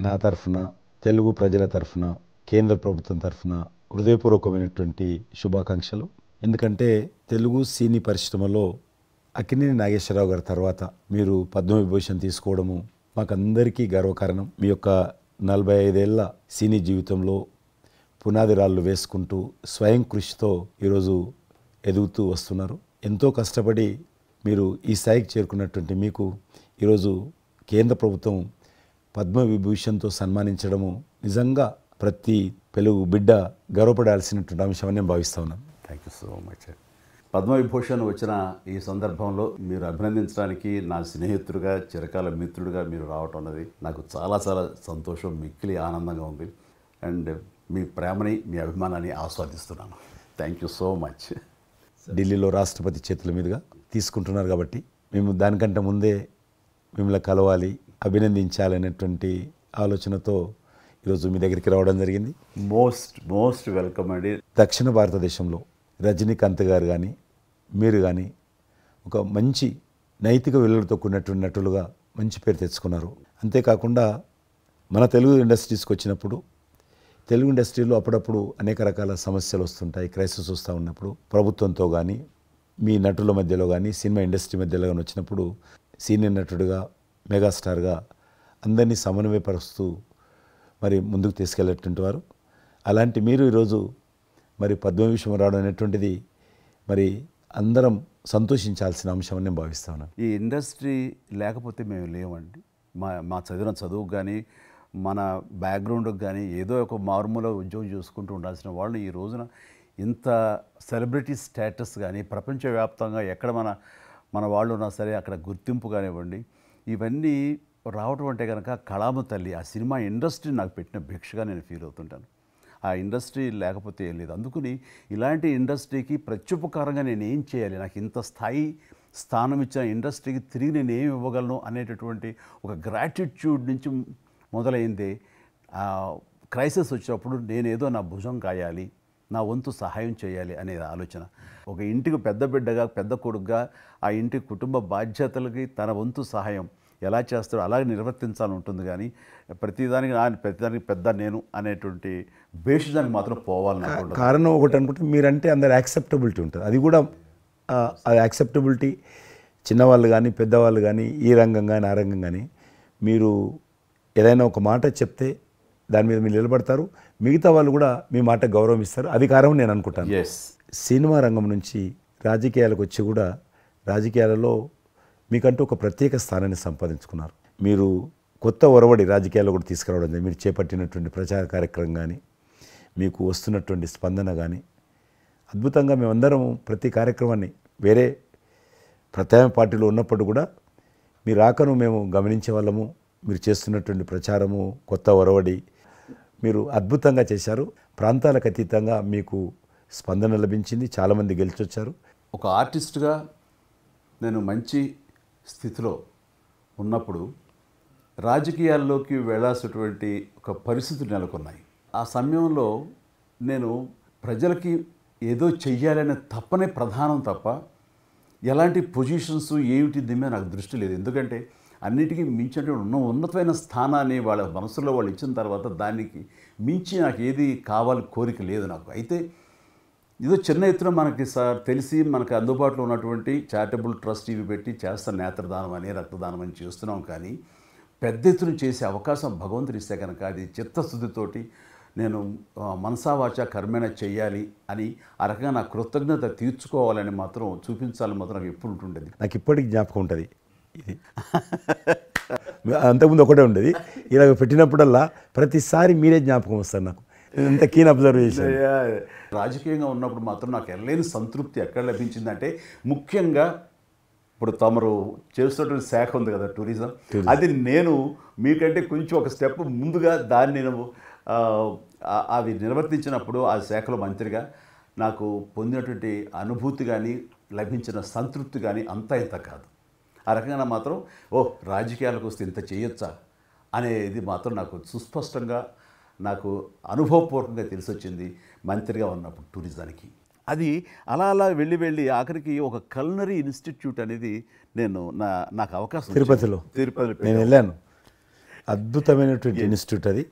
నా తరఫున తెలుగు ప్రజల తరఫున కేంద్ర ప్రభుత్వం తరఫున హృదయపూర్వకమైనటువంటి శుభాకాంక్షలు. ఎందుకంటే తెలుగు సినీ పరిశ్రమలో అక్కినేని నాగేశ్వరరావు గారి తర్వాత మీరు పద్మవిభూషణ్ తీసుకోవడము మాకందరికీ గర్వకారణం. మీ యొక్క 45 ఏళ్ల సినీ జీవితంలో పునాది రాళ్ళు వేసుకుంటూ స్వయం కృషితో ఈరోజు ఎదుగుతూ వస్తున్నారు. ఎంతో కష్టపడి మీరు ఈ స్థాయికి చేరుకున్నటువంటి మీకు ఈరోజు కేంద్ర ప్రభుత్వం పద్మవిభూషణ్తో సన్మానించడము నిజంగా ప్రతి తెలుగు బిడ్డ గర్వపడాల్సినటువంటి అంశం అని నేను భావిస్తా ఉన్నాను. Thank you so much. Padma Vibhushan వచ్చిన ఈ సందర్భంలో మీరు అభినందించడానికి నా స్నేహితుడిగా చిరకాల మిత్రుడిగా మీరు రావటం అన్నది నాకు చాలా చాలా సంతోషం, మిక్కిలి ఆనందంగా ఉంది. అండ్ మీ ప్రేమని మీ అభిమానాన్ని ఆస్వాదిస్తున్నాను. Thank you so much. ఢిల్లీలో రాష్ట్రపతి చేతుల మీదుగా తీసుకుంటున్నారు కాబట్టి మేము దానికంటే ముందే మిమ్మల్ని కలవాలి, అభినందించాలనేటువంటి ఆలోచనతో ఈరోజు మీ దగ్గరికి రావడం జరిగింది. మోస్ట్ వెల్కమ్ అండి. దక్షిణ భారతదేశంలో రజనీకాంత్ గారు కానీ మీరు కానీ ఒక మంచి నైతిక విలువలతో కూడినటువంటి నటులుగా మంచి పేరు తెచ్చుకున్నారు. అంతేకాకుండా మన తెలుగు ఇండస్ట్రీస్కి వచ్చినప్పుడు తెలుగు ఇండస్ట్రీలో అప్పుడప్పుడు అనేక రకాల సమస్యలు వస్తుంటాయి, క్రైసిస్ వస్తూ ఉన్నప్పుడు ప్రభుత్వంతో కానీ మీ నటుల మధ్యలో కానీ సినిమా ఇండస్ట్రీ మధ్యలో కానీ వచ్చినప్పుడు సీనియర్ నటుడిగా మెగాస్టార్గా అందరినీ సమన్వయపరుస్తూ మరి ముందుకు తీసుకెళ్ళేటువంటి వారు. అలాంటి మీరు ఈరోజు మరి పద్మవిభూషణ్ రావడం అనేటువంటిది మరి అందరం సంతోషించాల్సిన అంశం అని నేను భావిస్తా ఉన్నాను. ఈ ఇండస్ట్రీ లేకపోతే మేము లేవండి. మా చదివిన చదువుకు కానీ మన బ్యాక్గ్రౌండ్కి కానీ ఏదో ఒక మారుమూల ఉద్యోగం చూసుకుంటూ ఉండాల్సిన వాళ్ళు ఈ రోజున ఇంత సెలబ్రిటీ స్టేటస్ కానీ ప్రపంచవ్యాప్తంగా ఎక్కడ మన వాళ్ళు ఉన్నా సరే అక్కడ గుర్తింపు కానివ్వండి, ఇవన్నీ రావటం అంటే కనుక కళామ తల్లి ఆ సినిమా ఇండస్ట్రీ నాకు పెట్టిన భిక్షగా నేను ఫీల్ అవుతుంటాను. ఆ ఇండస్ట్రీ లేకపోతే ఏం లేదు. అందుకని ఇలాంటి ఇండస్ట్రీకి ప్రత్యుపకారంగా నేను ఏం చేయాలి, నాకు ఇంత స్థానం ఇచ్చిన ఇండస్ట్రీకి తిరిగి నేను ఏం ఇవ్వగలను అనేటటువంటి ఒక గ్రాటిట్యూడ్ నుంచి మొదలైంది. క్రైసిస్ వచ్చినప్పుడు నేనేదో నా భుజం కాయాలి, నా వంతు సహాయం చేయాలి అనే ఆలోచన. ఒక ఇంటికి పెద్ద బిడ్డగా పెద్ద కొడుకుగా ఆ ఇంటి కుటుంబ బాధ్యతలకి తన వంతు సహాయం ఎలా చేస్తాడో అలాగే నిర్వర్తించాలని ఉంటుంది. కానీ ప్రతిదానికి పెద్ద నేను అనేటువంటి బేషిజానికి మాత్రం పోవాలని కారణం ఒకటి అనుకుంటే మీరంటే అందరు యాక్సెప్టబిలిటీ ఉంటుంది. అది కూడా అది యాక్సెప్టబిలిటీ చిన్నవాళ్ళు కానీ పెద్దవాళ్ళు కానీ ఈ రంగం కానీ ఆ రంగం కానీ మీరు ఏదైనా ఒక మాట చెప్తే దాని మీద మీరు నిలబడతారు, మిగతా వాళ్ళు కూడా మీ మాట గౌరవం ఇస్తారు. అది కారణం నేను అనుకుంటాను. సినిమా రంగం నుంచి రాజకీయాలకు వచ్చి కూడా రాజకీయాలలో మీకంటూ ఒక ప్రత్యేక స్థానాన్ని సంపాదించుకున్నారు. మీరు కొత్త ఒరవడి రాజకీయాల్లో కూడా తీసుకురావడం జరిగింది. మీరు చేపట్టినటువంటి ప్రచార కార్యక్రమం కానీ మీకు వస్తున్నటువంటి స్పందన కానీ అద్భుతంగా మేమందరం ప్రతి కార్యక్రమాన్ని వేరే ప్రత్యామ్నాయ పార్టీలో ఉన్నప్పుడు కూడా మీ రాకను మేము గమనించే వాళ్ళము. మీరు చేస్తున్నటువంటి ప్రచారము కొత్త ఒరవడి మీరు అద్భుతంగా చేశారు. ప్రాంతాలకు అతీతంగా మీకు స్పందన లభించింది, చాలామంది గెలిచొచ్చారు. ఒక ఆర్టిస్ట్గా నేను మంచి స్థితిలో ఉన్నప్పుడు రాజకీయాల్లోకి వెళ్ళాల్సినటువంటి ఒక పరిస్థితులు నెలకొన్నాయి. ఆ సమయంలో నేను ప్రజలకి ఏదో చెయ్యాలనే తప్పనే ప్రధానం తప్ప ఎలాంటి పొజిషన్స్ ఏమిటి దీని మీద నాకు దృష్టి లేదు. ఎందుకంటే అన్నిటికీ మించినటువంటి ఉన్నతమైన స్థానాన్ని వాళ్ళ మనసులో వాళ్ళు ఇచ్చిన తర్వాత దానికి మించి నాకు ఏది కావాలి కోరిక లేదు నాకు. అయితే ఏదో చిన్న ఎత్తున మనకి తెలిసి మనకు అందుబాటులో ఉన్నటువంటి చారిటబుల్ ట్రస్ట్ ఇవి పెట్టి చేస్తాను, నేత్రదానం అని రక్తదానం అని చేస్తున్నాం. కానీ పెద్ద ఎత్తున చేసే అవకాశం భగవంతుడు ఇస్తే కనుక అది చిత్తశుద్ధితోటి నేను మనసావాచ కర్మేణ చెయ్యాలి అని ఆ రకంగా నా కృతజ్ఞత తీర్చుకోవాలని మాత్రం చూపించాలని మాత్రం నాకు ఎప్పుడు ఉంటుండేది. నాకు ఇప్పటికి జ్ఞాపకం ఉంటుంది. ఇది అంతకుముందు ఒకటే ఉండేది, ఇలాగ పెట్టినప్పుడల్లా ప్రతిసారి మీరే జ్ఞాపకం వస్తారు నాకు. ఎంత కీన్ అబ్జర్వేషన్. రాజకీయంగా ఉన్నప్పుడు మాత్రం నాకు ఎనలేని సంతృప్తి ఎక్కడ లభించిందంటే ముఖ్యంగా ఇప్పుడు తమరు చేస్తున్నటువంటి శాఖ ఉంది కదా టూరిజం, అది నేను మీకంటే కొంచెం ఒక స్టెప్ ముందుగా దాన్ని నేను అవి నిర్వర్తించినప్పుడు ఆ శాఖలో మంత్రిగా నాకు పొందినటువంటి అనుభూతి కానీ లభించిన సంతృప్తి కానీ అంతా ఇంత కాదు. ఆ రకంగా మాత్రం రాజకీయాలకు వస్తే ఇంత చేయొచ్చా అనేది మాత్రం నాకు సుస్పష్టంగా నాకు అనుభవపూర్వకంగా తెలిసొచ్చింది మంత్రిగా ఉన్నప్పుడు టూరిజానికి. అది అలా అలా వెళ్ళి ఆఖరికి ఒక కల్నరీ ఇన్స్టిట్యూట్ అనేది నాకు అవకాశం తిరుపతిలో నేను వెళ్ళాను. అద్భుతమైనటువంటి ఇన్స్టిట్యూట్ అది.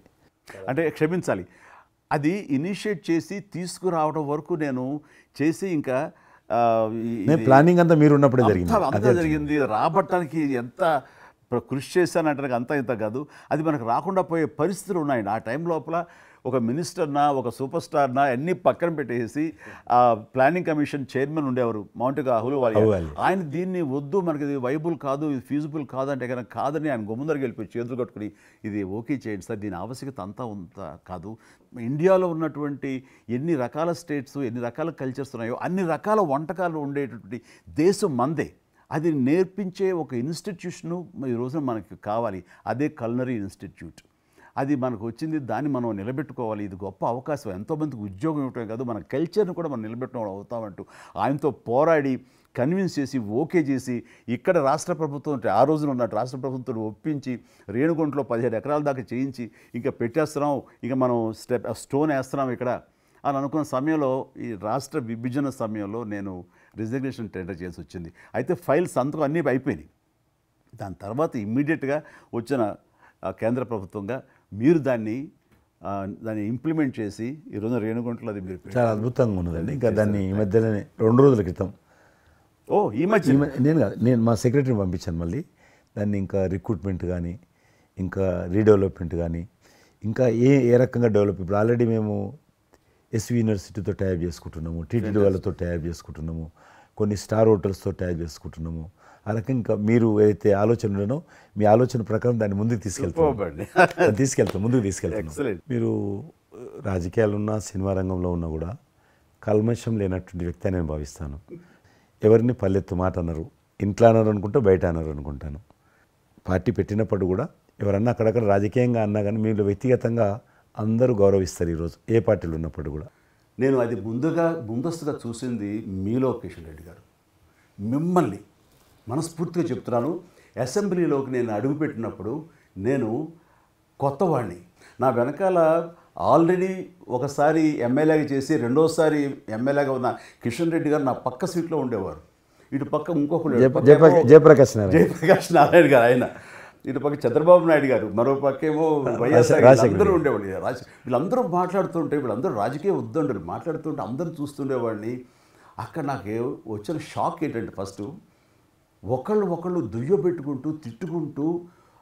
అంటే క్షమించాలి, అది ఇనిషియేట్ చేసి తీసుకురావడం వరకు నేను చేసి ఇంకా నేను ప్లానింగ్ అంతా మీరు ఉన్నప్పుడే జరిగింది. అంతా జరిగింది. రాబట్టడానికి ఎంత కృషి చేశానంటే అంతా ఇంత కాదు, అది మనకు రాకుండా పోయే పరిస్థితులు ఉన్నాయండి. ఆ టైం లోపల ఒక మినిస్టర్నా ఒక సూపర్ స్టార్నా అన్నీ పక్కన పెట్టేసి ఆ ప్లానింగ్ కమిషన్ చైర్మన్ ఉండేవారు మౌంటిగా అహ్లూవాలియా. ఆయన దీన్ని వద్దు, మనకి ఇది వైబుల్ కాదు, ఇది ఫీజిబుల్ కాదు అంటే కనుక కాదని ఆయన గుమ్మందరికి వెళ్ళిపోయి చేతులు కట్టుకుని ఇది ఓకే చేయండి సార్, దీని ఆవశ్యకత అంతా కాదు. ఇండియాలో ఉన్నటువంటి ఎన్ని రకాల స్టేట్స్ ఎన్ని రకాల కల్చర్స్ ఉన్నాయో అన్ని రకాల వంటకాలు ఉండేటటువంటి దేశం మందే. అది నేర్పించే ఒక ఇన్స్టిట్యూషను ఈ రోజున మనకి కావాలి, అదే కల్నరీ ఇన్స్టిట్యూట్. అది మనకు వచ్చింది, దాన్ని మనం నిలబెట్టుకోవాలి. ఇది గొప్ప అవకాశం, ఎంతోమందికి ఉద్యోగం ఇవ్వటమే కాదు మన కల్చర్ని కూడా మనం నిలబెట్టడం అవుతామంటూ ఆయనతో పోరాడి కన్విన్స్ చేసి ఓకే చేసి ఇక్కడ రాష్ట్ర ప్రభుత్వం ఆ రోజున ఉన్న రాష్ట్ర ప్రభుత్వం ఒప్పించి రేణుగుంటలో 17 ఎకరాల దాకా చేయించి ఇంకా పెట్టేస్తున్నాం, ఇంకా మనం స్టోన్ వేస్తున్నాం ఇక్కడ అని అనుకున్న సమయంలో ఈ రాష్ట్ర విభజన సమయంలో నేను రిజిగ్నేషన్ టెండర్ చేసి వచ్చింది. అయితే ఫైల్స్ సంతకం అన్నీ అయిపోయినాయి. దాని తర్వాత ఇమ్మీడియట్గా వచ్చిన కేంద్ర ప్రభుత్వంగా మీరు దాన్ని ఇంప్లిమెంట్ చేసి ఈరోజు రేణుగుంటలో అది మీరు చాలా అద్భుతంగా ఉన్నదండి. ఇంకా దాన్ని ఈ మధ్యలోనే 2 రోజుల క్రితం ఈ మధ్య నేను మా సెక్రటరీని పంపించాను. మళ్ళీ దాన్ని ఇంకా రిక్రూట్మెంట్ కానీ ఇంకా రీడెవలప్మెంట్ కానీ ఇంకా ఏ రకంగా డెవలప్. ఇప్పుడు ఆల్రెడీ మేము ఎస్వి యూనివర్సిటీతో టైప్ చేసుకుంటున్నాము, టీటీడీ వాళ్ళతో టైప్ చేసుకుంటున్నాము, కొన్ని స్టార్ హోటల్స్తో టైప్ చేసుకుంటున్నాము. ఆ రకంగా ఇంకా మీరు ఏదైతే ఆలోచన ఉండనో మీ ఆలోచన ప్రకారం దాన్ని ముందుకు ముందుకు తీసుకెళ్తాం. మీరు రాజకీయాలు ఉన్నా సినిమా రంగంలో ఉన్నా కూడా కల్మషం లేనటువంటి వ్యక్తి అని నేను భావిస్తాను. ఎవరిని పల్లెత్తు మాట అన్నారు, ఇంట్లో అన్నారు అనుకుంటా, బయట అన్నారు అనుకుంటాను. పార్టీ పెట్టినప్పుడు కూడా ఎవరన్నా అక్కడక్కడ రాజకీయంగా అన్నా కానీ మీరు వ్యక్తిగతంగా అందరూ గౌరవిస్తారు ఈరోజు ఏ పార్టీలు ఉన్నప్పుడు కూడా. నేను అది ముందస్తుగా చూసింది మీలో కిషన్ రెడ్డి గారు. మిమ్మల్ని మనస్ఫూర్తిగా చెప్తున్నాను, అసెంబ్లీలోకి నేను అడుగుపెట్టినప్పుడు నేను కొత్తవాడిని. నా వెనకాల ఆల్రెడీ ఒకసారి ఎమ్మెల్యేగా చేసి రెండోసారి ఎమ్మెల్యేగా ఉన్న కిషన్ రెడ్డి గారు నా పక్క సీట్లో ఉండేవారు. ఇటు పక్క ఇంకొకరు జయప్రకాష్ నారాయణ గారు, ఆయన ఇటు పక్క చంద్రబాబు నాయుడు గారు, మరో పక్కేమో వైఎస్ఆర్ అందరూ ఉండేవాళ్ళు. వీళ్ళందరూ మాట్లాడుతుంటే వీళ్ళందరూ రాజకీయ ఉద్దండులు మాట్లాడుతుంటే అందరూ చూస్తుండేవాడిని. అక్కడ నాకు వచ్చిన షాక్ ఏంటంటే ఫస్ట్ ఒకళ్ళు దుయ్యబెట్టుకుంటూ తిట్టుకుంటూ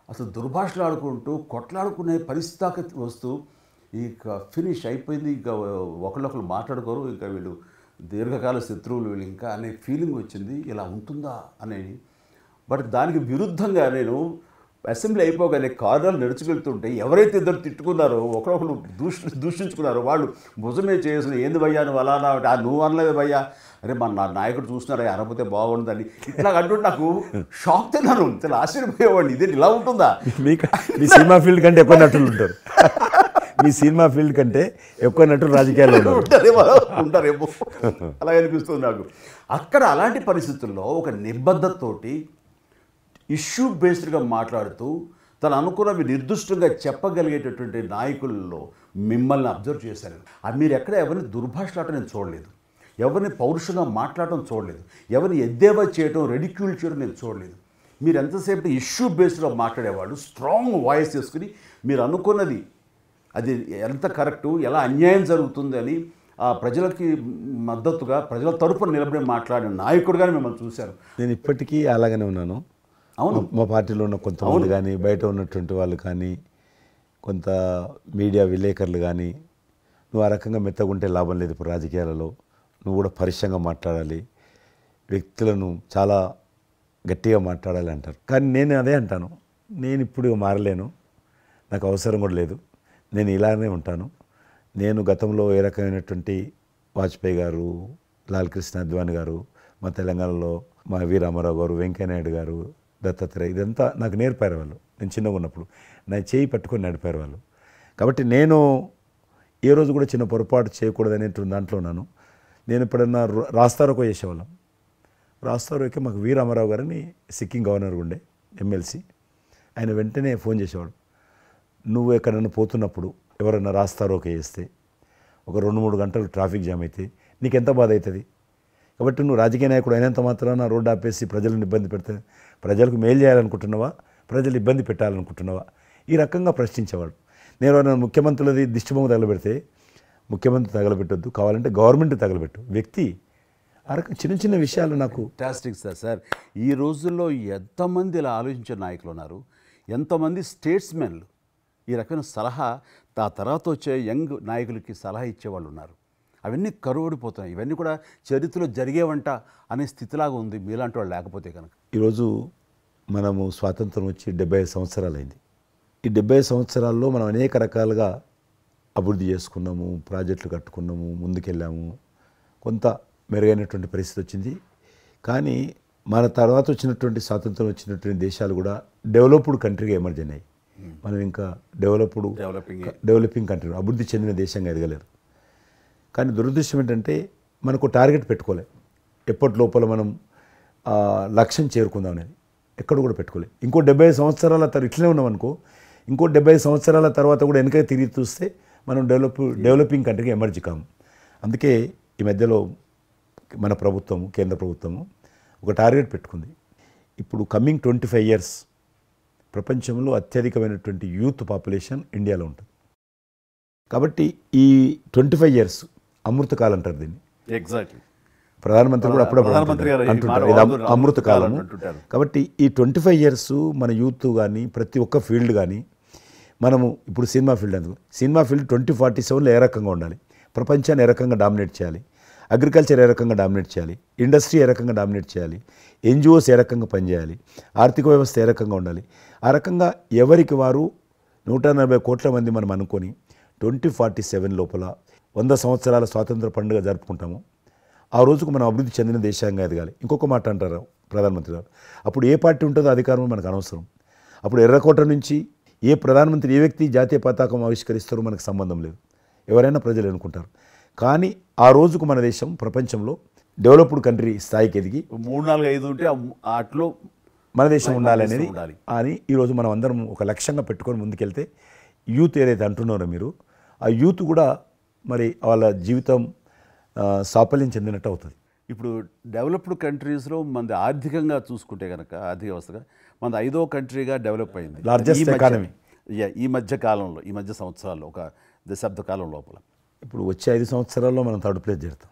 అసలు దుర్భాషలు ఆడుకుంటూ కొట్లాడుకునే పరిస్థితి వస్తూ ఇక ఫినిష్ అయిపోయింది, ఇక ఒకళ్ళు మాట్లాడుకోరు, ఇంకా వీళ్ళు దీర్ఘకాల శత్రువులు వీళ్ళు ఇంకా అనే ఫీలింగ్ వచ్చింది. ఇలా ఉంటుందా అని. బట్ దానికి విరుద్ధంగా నేను అసెంబ్లీ అయిపోగానే కారులో నడుచుకెళ్తుంటే ఎవరైతే ఇద్దరు తిట్టుకున్నారో ఒకరొకరు దూషించుకున్నారో వాళ్ళు భుజమే చేసుకుని ఏంది భయ్యా నువ్వు అలా నువ్వు అనలేదు భయ్యా, అరే నా నాయకుడు చూస్తున్నారా అనకపోతే బాగుంటుందని ఇట్లా అంటుంటే నాకు షాక్ తిన్నాను. చాలా ఆశ్చర్యపోయేవాడిని, ఇదే ఇలా ఉంటుందా. మీ సినిమా ఫీల్డ్ కంటే ఎక్కువ నటులు ఉంటారు, మీ సినిమా ఫీల్డ్ కంటే ఎక్కువ నటులు రాజకీయాల్లో ఉంటారేమో అలా అనిపిస్తుంది నాకు. అక్కడ అలాంటి పరిస్థితుల్లో ఒక నిబద్ధతతోటి ఇష్యూ బేస్డ్గా మాట్లాడుతూ తను అనుకున్నవి నిర్దిష్టంగా చెప్పగలిగేటటువంటి నాయకుల్లో మిమ్మల్ని అబ్జర్వ్ చేశాను. అది మీరు ఎక్కడ ఎవరిని దుర్భాషలాడటం నేను చూడలేదు, ఎవరిని పౌరుషంగా మాట్లాడటం చూడలేదు, ఎవరిని ఎద్దేవా చేయడం రెడిక్యూల్ చేయడం నేను చూడలేదు. మీరు ఎంతసేపు ఇష్యూ బేస్డ్గా మాట్లాడేవాళ్ళు, స్ట్రాంగ్ వాయిస్ చేసుకుని మీరు అనుకున్నది అది ఎంత కరెక్టు, ఎలా అన్యాయం జరుగుతుంది అని ఆ ప్రజలకి మద్దతుగా ప్రజల తరపున నిలబడి మాట్లాడిన నాయకుడుగానే మిమ్మల్ని చూశాను. నేను ఇప్పటికీ అలాగనే ఉన్నాను. అవును, మా పార్టీలో ఉన్న కొంతమంది కానీ బయట ఉన్నటువంటి వాళ్ళు కానీ కొంత మీడియా విలేకరులు కానీ నువ్వు ఆ రకంగా మెత్తగుంటే లాభం లేదు, ఇప్పుడు రాజకీయాలలో నువ్వు కూడా పరుషంగా మాట్లాడాలి, వ్యక్తులను చాలా గట్టిగా మాట్లాడాలి అంటారు. కానీ నేను అదే అంటాను, నేను ఇప్పుడు మారలేను, నాకు అవసరం కూడా లేదు, నేను ఇలానే ఉంటాను. నేను గతంలో ఏ రకమైనటువంటి వాజ్పేయి గారు, లాల్ కృష్ణ అద్వానీ గారు, మా తెలంగాణలో మా వి రామారావు గారు, వెంకయ్యనాయుడు గారు, దత్తాత్రేయ, ఇదంతా నాకు నేర్పారు వాళ్ళు. నేను చిన్నగా ఉన్నప్పుడు నా చేయి పట్టుకొని నడిపారు వాళ్ళు. కాబట్టి నేను ఏ రోజు కూడా చిన్న పొరపాటు చేయకూడదు అనేటువంటి దాంట్లో ఉన్నాను. నేను ఎప్పుడన్నా రాస్తారోకో చేసేవాళ్ళం. రాస్తారోకే మాకు వి రామారావు గారిని సిక్కిం గవర్నర్ ఉండే ఎమ్మెల్సీ, ఆయన వెంటనే ఫోన్ చేసేవాడు, నువ్వు ఎక్కడన్నా పోతున్నప్పుడు ఎవరన్నా రాస్తారోకే చేస్తే ఒక 2-3 గంటలు ట్రాఫిక్ జామ్ అయితే నీకెంత బాధ అవుతుంది. కాబట్టి నువ్వు రాజకీయ నాయకుడు అయినంత మాత్రాన రోడ్డు ఆపేసి ప్రజలను ఇబ్బంది పెడితే ప్రజలకు మేలు చేయాలనుకుంటున్నావా, ప్రజలు ఇబ్బంది పెట్టాలనుకుంటున్నావా, ఈ రకంగా ప్రశ్నించేవాడు. నేను ఎవరైనా ముఖ్యమంత్రులది దిష్టిబొమ్మ తగలబెడితే ముఖ్యమంత్రి తగలబెట్టొద్దు, కావాలంటే గవర్నమెంట్ తగలబెట్టు, వ్యక్తి ఆ రకం చిన్న చిన్న విషయాలు నాకు ఫ్యాంటాస్టిక్ సార్. ఈ రోజుల్లో ఎంతమంది ఇలా ఆలోచించే నాయకులు ఉన్నారు, ఎంతమంది స్టేట్స్మెన్లు ఈ రకమైన సలహా ఆ తర్వాత వచ్చే యంగ్ నాయకులకి సలహా ఇచ్చేవాళ్ళు ఉన్నారు. అవన్నీ కరువడిపోతున్నాయి. ఇవన్నీ కూడా చరిత్రలో జరిగేవంట అనే స్థితిలాగా ఉంది మీలాంటి వాళ్ళు లేకపోతే కనుక. ఈరోజు మనము స్వాతంత్రం వచ్చి 75 సంవత్సరాలైంది. ఈ 75 సంవత్సరాల్లో మనం అనేక రకాలుగా అభివృద్ధి చేసుకున్నాము, ప్రాజెక్టులు కట్టుకున్నాము, ముందుకెళ్ళాము, కొంత మెరుగైనటువంటి పరిస్థితి వచ్చింది. కానీ మన తర్వాత వచ్చినటువంటి స్వాతంత్రం వచ్చినటువంటి దేశాలు కూడా డెవలప్డ్ కంట్రీగా ఎమర్జ్ అయినాయి. మనం ఇంకా డెవలపింగ్ కంట్రీ, అభివృద్ధి చెందిన దేశంగా ఎదగలేరు. కానీ దురదృష్టం ఏంటంటే మనకు టార్గెట్ పెట్టుకోలే, ఎప్పటి లోపల మనం లక్ష్యం చేరుకుందాం అనేది ఎక్కడ కూడా పెట్టుకోలేదు. ఇంకో 75 సంవత్సరాల తర్వాత ఇట్లనే ఉన్నామనుకో, ఇంకో 75 సంవత్సరాల తర్వాత కూడా వెనక తిరిగి చూస్తే మనం డెవలపింగ్ కంట్రీగా ఎమర్జ్ కాము. అందుకే ఈ మధ్యలో మన ప్రభుత్వము, కేంద్ర ప్రభుత్వము ఒక టార్గెట్ పెట్టుకుంది. ఇప్పుడు కమింగ్ 25 years ప్రపంచంలో అత్యధికమైనటువంటి యూత్ పాపులేషన్ ఇండియాలో ఉంటుంది. కాబట్టి ఈ 25 years అమృతకాలం అంటారు దీన్ని. ఎగ్జాక్ట్లీ. ప్రధానమంత్రి కూడా అప్పుడప్పుడు అంటుంటారు ఇది అమృతకాలము. కాబట్టి ఈ 25 years మన యూత్ కానీ ప్రతి ఒక్క ఫీల్డ్ కానీ మనము ఇప్పుడు సినిమా ఫీల్డ్ అందుకు సినిమా ఫీల్డ్ 2047లో ఏ రకంగా ఉండాలి, ప్రపంచాన్ని ఏ రకంగా డామినేట్ చేయాలి, అగ్రికల్చర్ ఏ రకంగా డామినేట్ చేయాలి, ఇండస్ట్రీ ఏ రకంగా డామినేట్ చేయాలి, ఎన్జిఓస్ ఏ రకంగా పనిచేయాలి, ఆర్థిక వ్యవస్థ ఏ రకంగా ఉండాలి, ఆ రకంగా ఎవరికి వారు 140 కోట్ల మంది మనం అనుకొని 2047 లోపల 100 సంవత్సరాల స్వాతంత్ర పండుగ జరుపుకుంటాము. ఆ రోజుకు మనం అభివృద్ధి చెందిన దేశంగా ఎదగాలి. ఇంకొక మాట అంటారు ప్రధానమంత్రి గారు, అప్పుడు ఏ పార్టీ ఉంటుందో అధికారం మనకు అనవసరం. అప్పుడు ఎర్రకోట నుంచి ఏ ప్రధానమంత్రి ఏ వ్యక్తి జాతీయ పతాకం ఆవిష్కరిస్తారో మనకు సంబంధం లేదు, ఎవరైనా ప్రజలు అనుకుంటారు. కానీ ఆ రోజుకు మన దేశం ప్రపంచంలో డెవలప్డ్ కంట్రీ స్థాయికి ఎదిగి 3, 4, 5 ఉంటే అట్లో మన దేశం ఉండాలనేది అని ఈరోజు మనం అందరం ఒక లక్ష్యంగా పెట్టుకొని ముందుకెళ్తే యూత్ ఏదైతే అంటున్నారో మీరు, ఆ యూత్ కూడా మరి వాళ్ళ జీవితం సాఫల్యం చెందినట్టు అవుతుంది. ఇప్పుడు డెవలప్డ్ కంట్రీస్లో మనది ఆర్థికంగా చూసుకుంటే కనుక ఆర్థిక వ్యవస్థగా మనది 5వ కంట్రీగా డెవలప్ అయింది. లార్జెస్ట్ ఎకానమీ ఈ మధ్య కాలంలో, ఈ మధ్య సంవత్సరాల్లో, ఒక దశాబ్ద కాలం లోపల. ఇప్పుడు వచ్చే 5 సంవత్సరాల్లో మనం థర్డ్ ప్లేస్ చేరుతాం.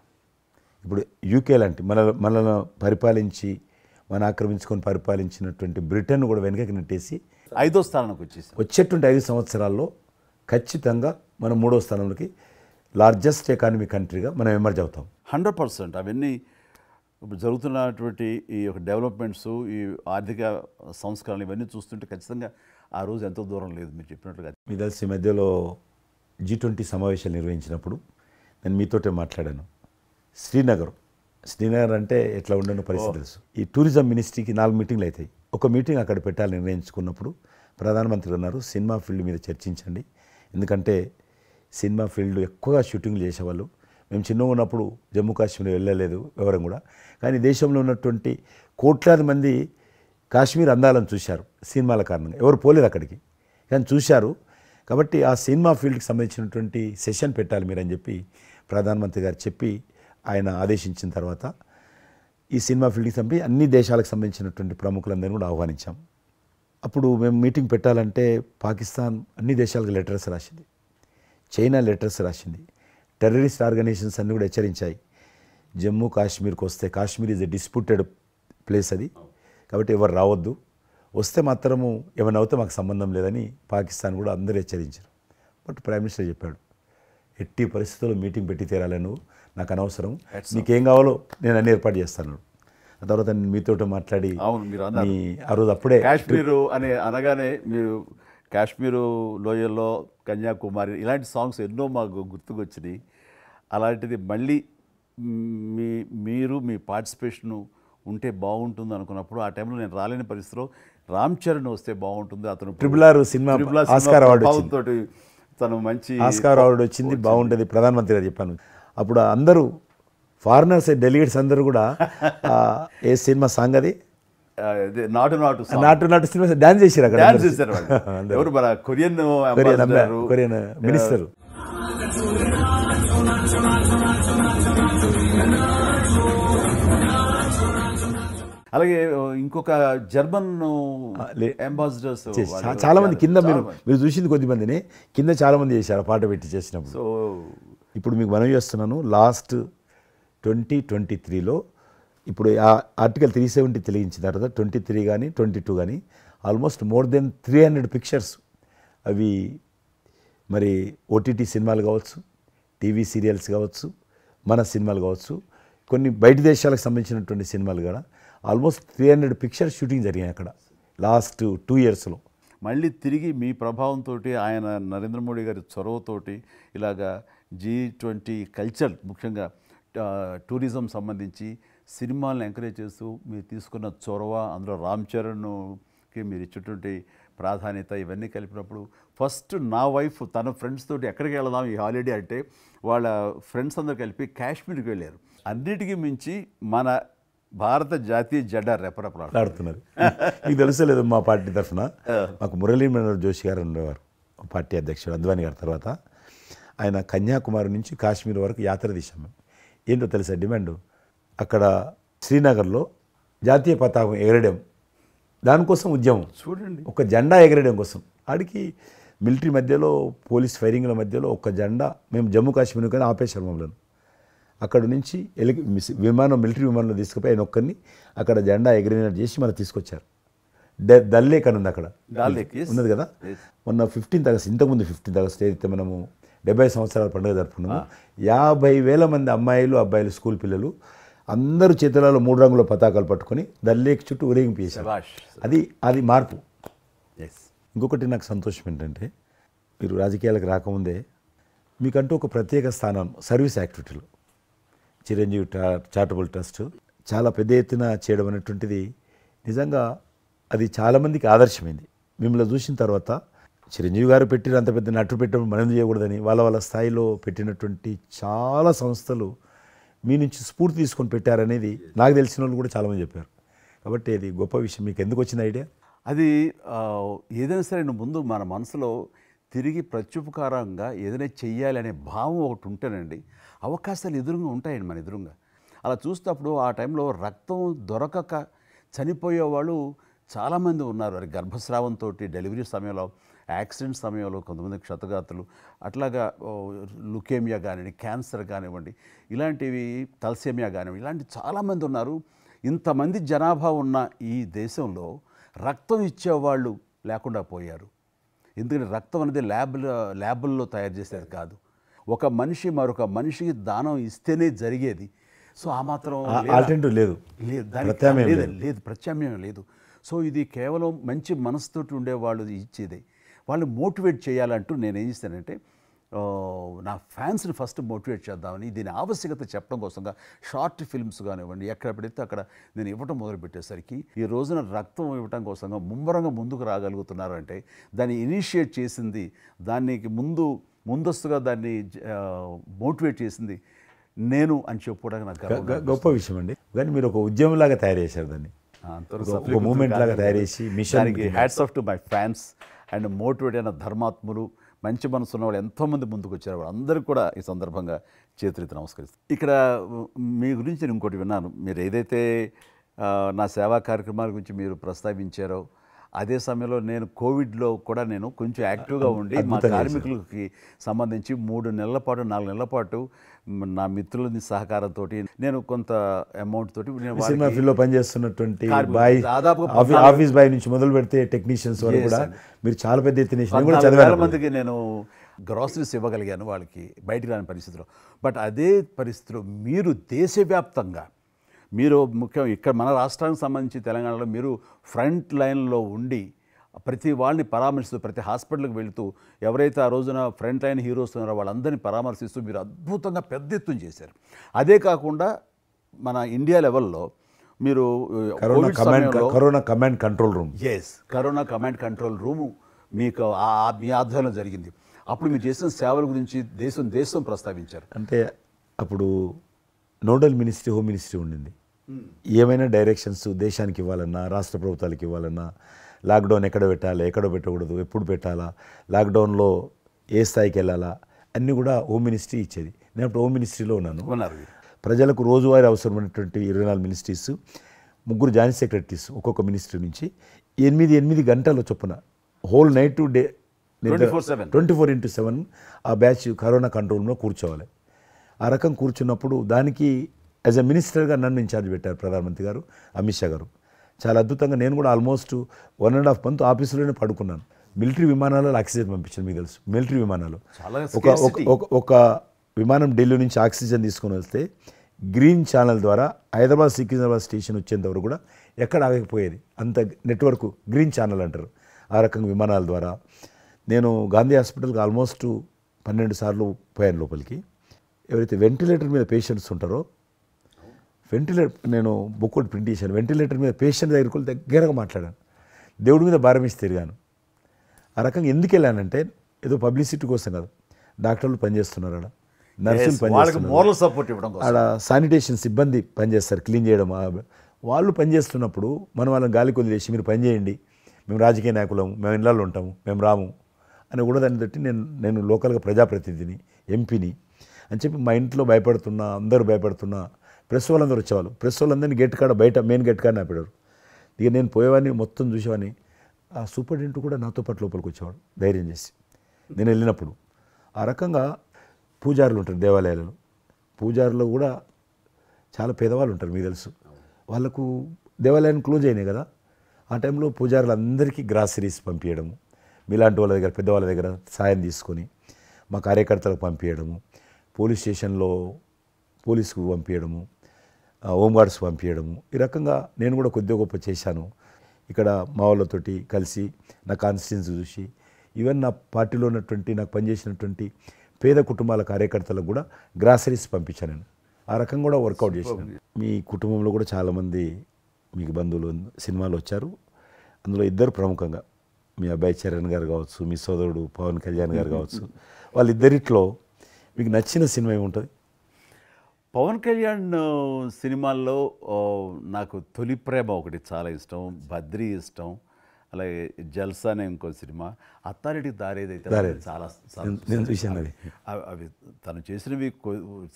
ఇప్పుడు యూకే లాంటి మనల్ని పరిపాలించి మన ఆక్రమించుకొని పరిపాలించినటువంటి బ్రిటన్ కూడా వెనకకి నెట్టేసి 5వ స్థానానికి వచ్చేసాం. వచ్చేటువంటి 5 సంవత్సరాల్లో ఖచ్చితంగా మనం 3వ స్థానంలోకి లార్జెస్ట్ ఎకానమీ కంట్రీగా మనం ఎమర్జ్ అవుతాం. 100%. అవన్నీ ఇప్పుడు జరుగుతున్నటువంటి ఈ యొక్క డెవలప్మెంట్స్, ఈ ఆర్థిక సంస్కరణలు ఇవన్నీ చూస్తుంటే ఖచ్చితంగా ఆ రోజు ఎంతో దూరం లేదు మీరు చెప్పినట్లుగా. మీ తెలిసి మధ్యలో G20 సమావేశాలు నిర్వహించినప్పుడు నేను మీతోటే మాట్లాడాను. శ్రీనగర్ అంటే ఎట్లా ఉండను పరిస్థితి తెలుసు. ఈ టూరిజం మినిస్ట్రీకి 4 మీటింగ్లు అవుతాయి. ఒక మీటింగ్ అక్కడ పెట్టాలని నిర్ణయించుకున్నప్పుడు ప్రధానమంత్రి అన్నారు, సినిమా ఫీల్డ్ మీద చర్చించండి, ఎందుకంటే సినిమా ఫీల్డ్ ఎక్కువగా షూటింగ్లు చేసేవాళ్ళు. మేము చిన్నగా ఉన్నప్పుడు జమ్మూ కాశ్మీర్ వెళ్ళలేదు ఎవరం కూడా, కానీ దేశంలో ఉన్నటువంటి కోట్లాది మంది కాశ్మీర్ అందాలను చూశారు సినిమాల కారణంగా. ఎవరు పోలేదు అక్కడికి, కానీ చూశారు. కాబట్టి ఆ సినిమా ఫీల్డ్కి సంబంధించినటువంటి సెషన్ పెట్టాలి మీరని చెప్పి ప్రధానమంత్రి గారు చెప్పి ఆయన ఆదేశించిన తర్వాత ఈ సినిమా ఫీల్డ్కి సంబంధించి అన్ని దేశాలకు సంబంధించినటువంటి ప్రముఖులందరినీ కూడా ఆహ్వానించాం. అప్పుడు మేము మీటింగ్ పెట్టాలంటే పాకిస్తాన్ అన్ని దేశాలకు లెటర్స్ రాసింది, చైనా లెటర్స్ రాసింది, టెర్రరిస్ట్ ఆర్గనైజేషన్స్ అన్నీ కూడా హెచ్చరించాయి. జమ్మూ కాశ్మీర్కి వస్తే, Kashmir is a disputed place అది, కాబట్టి ఎవరు రావద్దు, వస్తే మాత్రము ఏమైనా అవుతే మాకు సంబంధం లేదని పాకిస్తాన్ కూడా అందరూ హెచ్చరించారు. బట్ ప్రైమ్ మినిస్టర్ చెప్పాడు, ఎట్టి పరిస్థితుల్లో మీటింగ్ పెట్టి తీరాలి, నువ్వు నాకు అనవసరం, నీకేం కావాలో నేను అన్ని ఏర్పాటు చేస్తాను. ఆ తర్వాత నేను మీతో మాట్లాడి ఆ రోజు అప్పుడే కాశ్మీరు అని అనగానే మీరు కాశ్మీరు లోయల్లో కన్యాకుమారి ఇలాంటి సాంగ్స్ ఎన్నో మాకు గుర్తుకొచ్చినాయి. అలాంటిది మళ్ళీ మీరు మీ పార్టిసిపేషను ఉంటే బాగుంటుంది అనుకున్నప్పుడు ఆ టైంలో నేను రాలేని పరిస్థితిలో రామ్ చరణ్ వస్తే బాగుంటుంది, అతను RRR సినిమా ఆస్కార్ అవార్డు తోటి తను మంచి ఆస్కార్ అవార్డు వచ్చింది, బాగుంటుంది ప్రధానమంత్రి గారు చెప్పాను. అప్పుడు అందరూ ఫారినర్స్ డెలిగేట్స్ అందరూ కూడా ఏ సినిమా సాంగ్ అది నాటు సినిమా డాన్స్ చేశారు అక్కడ, డాన్స్ చేశారు. ఎవరు మన కొరియన్ మినిస్టర్. అలాగే ఇంకొక జర్మన్ లే- అంబాసిడర్స్ చాలా మంది కింద మీరు చూసింది కొద్ది మందిని కింద చాలా మంది చేశారు ఆ పాట పెట్టి చేసినప్పుడు. సో ఇప్పుడు మీకు మనవి చేస్తున్నాను, లాస్ట్ 2023లో ఇప్పుడు ఆ ఆర్టికల్ 370 తెలిగించిన తర్వాత 23 కానీ 22 కానీ ఆల్మోస్ట్ మోర్ దెన్ 300 పిక్చర్స్ అవి మరి ఓటీటీ సినిమాలు కావచ్చు, టీవీ సీరియల్స్ కావచ్చు, మన సినిమాలు కావచ్చు, కొన్ని బయట దేశాలకు సంబంధించినటువంటి సినిమాలు కూడా ఆల్మోస్ట్ 300 పిక్చర్స్ షూటింగ్ జరిగాయి అక్కడ లాస్ట్ 2 ఇయర్స్లో. మళ్ళీ తిరిగి మీ ప్రభావంతో ఆయన నరేంద్ర మోడీ గారి చొరవతోటి ఇలాగా G20 కల్చర్ ముఖ్యంగా టూరిజం సంబంధించి సినిమాలను ఎంకరేజ్ చేస్తూ మీరు తీసుకున్న చొరవ, అందులో రామ్ చరణ్కి మీరు ఇచ్చేటువంటి ప్రాధాన్యత ఇవన్నీ కలిపినప్పుడు ఫస్ట్ నా వైఫ్ తన ఫ్రెండ్స్ తోటి ఎక్కడికి వెళదాం ఈ హాలిడే అంటే వాళ్ళ ఫ్రెండ్స్ అందరూ కలిపి కాశ్మీర్కి వెళ్ళారు. అన్నిటికీ మించి మన భారత జాతీయ జెండా రెపరెపలాడుతుంది. ఆడుతున్నారు. మీకు తెలుసలేదు, మా పార్టీ తరఫున మాకు మురళీ మనోహర్ జోషి గారు ఉండేవారు, పార్టీ అధ్యక్షుడు అద్వానీ గారి తర్వాత. ఆయన కన్యాకుమారి నుంచి కాశ్మీర్ వరకు యాత్ర తీసాం మేము. ఏంటో తెలుసా డిమాండ్, అక్కడ శ్రీనగర్లో జాతీయ పతాకం ఎగరడం, దానికోసం ఉద్యమం, చూడండి, ఒక జెండా ఎగరడం కోసం. ఆడికి మిలిటరీ మధ్యలో పోలీస్ ఫైరింగ్ల మధ్యలో ఒక జెండా, మేము జమ్మూ కాశ్మీర్ కానీ ఆపేశారు మమ్మల్ని. అక్కడ నుంచి విమానం, మిలిటరీ విమానంలో తీసుకుపోయి ఆయన ఒక్కరిని అక్కడ జెండా ఎగిరినట్టు చేసి మనకు తీసుకొచ్చారు. దల్ లేక్ అని ఉంది అక్కడ, డాల్ లేక్, yes. ఉన్నది కదా. మొన్న 15th ఆగస్ట్, ఇంతకుముందు 15th ఆగస్ట్ ఏదైతే మనము 70 సంవత్సరాల పండుగ జరుపుకున్నాము, 50,000 మంది అమ్మాయిలు అబ్బాయిలు స్కూల్ పిల్లలు అందరూ చేతులలో 3 రంగుల పతాకాలు పట్టుకొని దల్ లేక్ చుట్టూ ఊరేగింపు చేశారు. శభాష్. అది మార్పు. ఎస్. ఇంకొకటి నాకు సంతోషం ఏంటంటే, మీరు రాజకీయాలకు రాకముందే మీకంటూ ఒక ప్రత్యేక స్థానం సర్వీస్ యాక్టివిటీలు, చిరంజీవి చారిటబుల్ ట్రస్ట్ చాలా పెద్ద ఎత్తున చేయడం అనేటువంటిది నిజంగా అది చాలామందికి ఆదర్శమైంది. మిమ్మల్ని చూసిన తర్వాత చిరంజీవి గారు పెట్టిన అంత పెద్ద నటు పెట్టడం మనం చేయకూడదని వాళ్ళ స్థాయిలో పెట్టినటువంటి చాలా సంస్థలు మీ నుంచి స్ఫూర్తి తీసుకొని పెట్టారనేది నాకు తెలిసిన వాళ్ళు కూడా చాలామంది చెప్పారు. కాబట్టి అది గొప్ప విషయం. మీకు ఎందుకు వచ్చిన ఐడియా? అది ఏదైనా సరే ముందు మన మనసులో తిరిగి ప్రత్యుపకారంగా ఏదైనా చెయ్యాలి అనే భావం ఒకటి ఉంటేనండి అవకాశాలు ఎదురుగా ఉంటాయండి మన ఎదురుగా. అలా చూసినప్పుడు ఆ టైంలో రక్తం దొరకక చనిపోయే వాళ్ళు చాలామంది ఉన్నారు. అది గర్భస్రావంతో, డెలివరీ సమయంలో, యాక్సిడెంట్ సమయంలో కొంతమంది క్షతగాతులు, అట్లాగా లుకేమియా కానివ్వండి, క్యాన్సర్ కానివ్వండి, ఇలాంటివి తలసేమియా కానివ్వండి, ఇలాంటి చాలామంది ఉన్నారు. ఇంతమంది జనాభా ఉన్న ఈ దేశంలో రక్తం ఇచ్చేవాళ్ళు లేకుండా పోయారు. ఎందుకంటే రక్తం అనేది ల్యాబుల్లో తయారు చేసేది కాదు, ఒక మనిషి మరొక మనిషికి దానం ఇస్తేనే జరిగేది. సో ఆ మాత్రం ఆల్టర్నేటివ్ లేదు, లేదు, ప్రత్యామ్నాయం లేదు. సో ఇది కేవలం మంచి మనసుతోటి ఉండేవాళ్ళు ఇచ్చేదే. వాళ్ళు మోటివేట్ చేయాలంటూ నేను ఏం చేస్తానంటే, నా ఫ్యాన్స్ని ఫస్ట్ మోటివేట్ చేద్దామని దీని ఆవశ్యకత చెప్పడం కోసంగా షార్ట్ ఫిల్మ్స్ కానివ్వండి, ఎక్కడ పెడితే అక్కడ నేను ఇవ్వటం మొదలుపెట్టేసరికి ఈ రోజున రక్తం ఇవ్వటం కోసంగా ముమ్మరంగా ముందుకు రాగలుగుతున్నారు అంటే దాన్ని ఇనిషియేట్ చేసింది, దానికి ముందస్తుగా దాన్ని మోటివేట్ చేసింది నేను అని చెప్పుకోవడానికి నాకు గొప్ప విషయం అండి. కానీ మీరు ఒక ఉద్యమంలాగా తయారు చేశారు దాన్ని, ఒక మూమెంట్ లాగా తయారు చేసి మిషన్కి hats off to my fans and motivate అయిన ధర్మాత్ములు, మంచి మనసు ఉన్న వాళ్ళు ఎంతోమంది ముందుకు వచ్చారు. వాళ్ళందరికీ కూడా ఈ సందర్భంగా చేతులెత్తి నమస్కరిస్తాను. ఇక్కడ మీ గురించి నేను ఇంకోటి విన్నాను, మీరు ఏదైతే నా సేవా కార్యక్రమాల గురించి మీరు ప్రస్తావించారో అదే సమయంలో నేను కోవిడ్లో కూడా నేను కొంచెం యాక్టివ్గా ఉండి మా కార్మికులకి సంబంధించి 3 నెలల పాటు 4 నెలల పాటు నా మిత్రుల సహకారంతో నేను కొంత అమౌంట్ తోటి సినిమా ఫీల్డ్లో పనిచేస్తున్నటువంటి బాయ్, ఆఫీస్ బాయ్ నుంచి మొదలు పెడితే టెక్నీషియన్స్ వరకు కూడా మీరు చాలా పెద్ద ఎత్తున చాలా మందికి నేను గ్రాసరీస్ ఇవ్వగలిగాను వాళ్ళకి బయటికి రాని పరిస్థితిలో. బట్ అదే పరిస్థితిలో మీరు దేశవ్యాప్తంగా మీరు ముఖ్యం ఇక్కడ మన రాష్ట్రానికి సంబంధించి తెలంగాణలో మీరు ఫ్రంట్ లైన్లో ఉండి ప్రతి వాళ్ళని పరామర్శిస్తూ, ప్రతి హాస్పిటల్కి వెళుతూ ఎవరైతే ఆ రోజున ఫ్రంట్ లైన్ హీరోస్ ఉన్నారో వాళ్ళందరినీ పరామర్శిస్తూ మీరు అద్భుతంగా పెద్ద ఎత్తున చేశారు. అదే కాకుండా మన ఇండియా లెవెల్లో మీరు corona command control room, corona command control room మీకు మీ ఆధ్వర్యంలో జరిగింది. అప్పుడు మీరు చేసిన సేవల గురించి దేశం ప్రస్తావించారు. అంటే అప్పుడు నోడల్ మినిస్ట్రీ, హోమ్ మినిస్ట్రీ ఉండింది. ఏమైనా డైరెక్షన్స్ దేశానికి ఇవ్వాలన్నా, రాష్ట్ర ప్రభుత్వాలకు ఇవ్వాలన్నా, లాక్డౌన్ ఎక్కడ పెట్టాలి, ఎక్కడ పెట్టకూడదు, ఎప్పుడు పెట్టాలా, లాక్డౌన్లో ఏ స్థాయికి వెళ్ళాలా అన్నీ కూడా హోమ్ మినిస్ట్రీ ఇచ్చేది. నేను అప్పుడు హోమ్ మినిస్ట్రీలో ఉన్నాను. ప్రజలకు రోజువారీ అవసరమైనటువంటి 24 మినిస్ట్రీస్ ముగ్గురు జాయింట్ సెక్రటరీస్ ఒక్కొక్క మినిస్ట్రీ నుంచి 8 గంటల చొప్పున హోల్ నైట్ టు డే 24/7 ఆ బ్యాచ్ కరోనా కంట్రోల్లో కూర్చోవాలి. ఆ రకం కూర్చున్నప్పుడు దానికి యాజ్ అ మినిస్టర్గా నన్ను ఇన్ఛార్జ్ పెట్టారు ప్రధానమంత్రి గారు, అమిత్ షా గారు. చాలా అద్భుతంగా నేను కూడా ఆల్మోస్ట్ 1.5 మంత్ ఆఫీసులోనే పడుకున్నాను. మిలిటరీ విమానాలలో ఆక్సిజన్ పంపించాను, మీకు తెలుసు మిలిటరీ విమానాలు. ఒక విమానం ఢిల్లీ నుంచి ఆక్సిజన్ తీసుకొని వస్తే గ్రీన్ ఛానల్ ద్వారా హైదరాబాద్ సికింద్రాబాద్ స్టేషన్ వచ్చేంత వరకు కూడా ఎక్కడ ఆగకపోయేది. అంత నెట్వర్క్ గ్రీన్ ఛానల్ అంటారు. ఆ రకంగా విమానాల ద్వారా నేను గాంధీ హాస్పిటల్కి ఆల్మోస్ట్ 12 సార్లు పోయాను లోపలికి. ఎవరైతే వెంటిలేటర్ మీద పేషెంట్స్ ఉంటారో నేను బుక్ ఒకటి ప్రింట్ చేశాను. వెంటిలేటర్ మీద పేషెంట్ దగ్గరికి వెళ్ళి దగ్గరగా మాట్లాడాను. దేవుడి మీద భారం ఇచ్చి తిరిగాను. ఆ రకంగా ఎందుకు వెళ్ళానంటే ఏదో పబ్లిసిటీ కోసం కాదు. డాక్టర్లు పనిచేస్తున్నారు, ఆడ నర్సులు పనిచేస్తున్నారు, ఆడ శానిటేషన్ సిబ్బంది పనిచేస్తారు, క్లీన్ చేయడం. వాళ్ళు పనిచేస్తున్నప్పుడు మనం వాళ్ళని గాలికి వదిలేసి మీరు పని చేయండి, మేము రాజకీయ నాయకులము, మేము ఇళ్ళల్లో ఉంటాము, మేము రాము అని కూడా దాన్ని బట్టి నేను లోకల్గా ప్రజాప్రతినిధిని, ఎంపీని అని చెప్పి మా ఇంట్లో భయపడుతున్నా, అందరూ భయపడుతున్నా. ప్రెస్ వాళ్ళందరూ వచ్చేవాళ్ళు. ప్రెస్ వాళ్ళందరినీ గేట్ కాడ బయట మెయిన్ గేట్ కాడ ఆపేవారు. ఇక నేను పోయేవాడిని, మొత్తం చూసేవాడిని. ఆ సూపరింటెండెంట్ కూడా నాతో పాటు లోపలికి వచ్చేవాడు ధైర్యం చేసి నేను వెళ్ళినప్పుడు. ఆ రకంగా పూజారులు ఉంటారు దేవాలయాలలో. పూజారులు కూడా చాలా పేదవాళ్ళు ఉంటారు, మీకు తెలుసు. వాళ్ళకు దేవాలయాన్ని క్లోజ్ అయినాయి కదా. ఆ టైంలో పూజారులు అందరికీ గ్రాసరీస్ పంపించడము, మీలాంటి వాళ్ళ దగ్గర పెద్దవాళ్ళ దగ్గర సాయం తీసుకొని మా కార్యకర్తలకు పంపించడము, పోలీస్ స్టేషన్లో పోలీసుకు పంపించడము, హోంగార్డ్స్ పంపించడము. ఈ రకంగా నేను కూడా కొద్దిగా గొప్ప చేశాను. ఇక్కడ మా వాళ్ళతోటి కలిసి నా కాన్స్టిట్యున్సీ చూసి ఈవెన్ నా పార్టీలో ఉన్నటువంటి నాకు పనిచేసినటువంటి పేద కుటుంబాల కార్యకర్తలకు కూడా గ్రాసరీస్ పంపించాను నేను. ఆ రకంగా కూడా వర్కౌట్ చేశాను. మీ కుటుంబంలో కూడా చాలామంది మీకు బంధువులు సినిమాలు వచ్చారు. అందులో ఇద్దరు ప్రముఖంగా మీ అబ్బాయి చరణ్ గారు కావచ్చు, మీ సోదరుడు పవన్ కళ్యాణ్ గారు కావచ్చు. వాళ్ళిద్దరిట్లో మీకు నచ్చిన సినిమా ఏముంటుంది? పవన్ కళ్యాణ్ సినిమాల్లో నాకు తొలి ప్రేమ ఒకటి చాలా ఇష్టం, బద్రీ ఇష్టం, అలాగే జల్సా అనే ఇంకో సినిమా, అత్తారింటికి దారేదైతే చాలా నేను చూశాను. అది అవి తను చేసినవి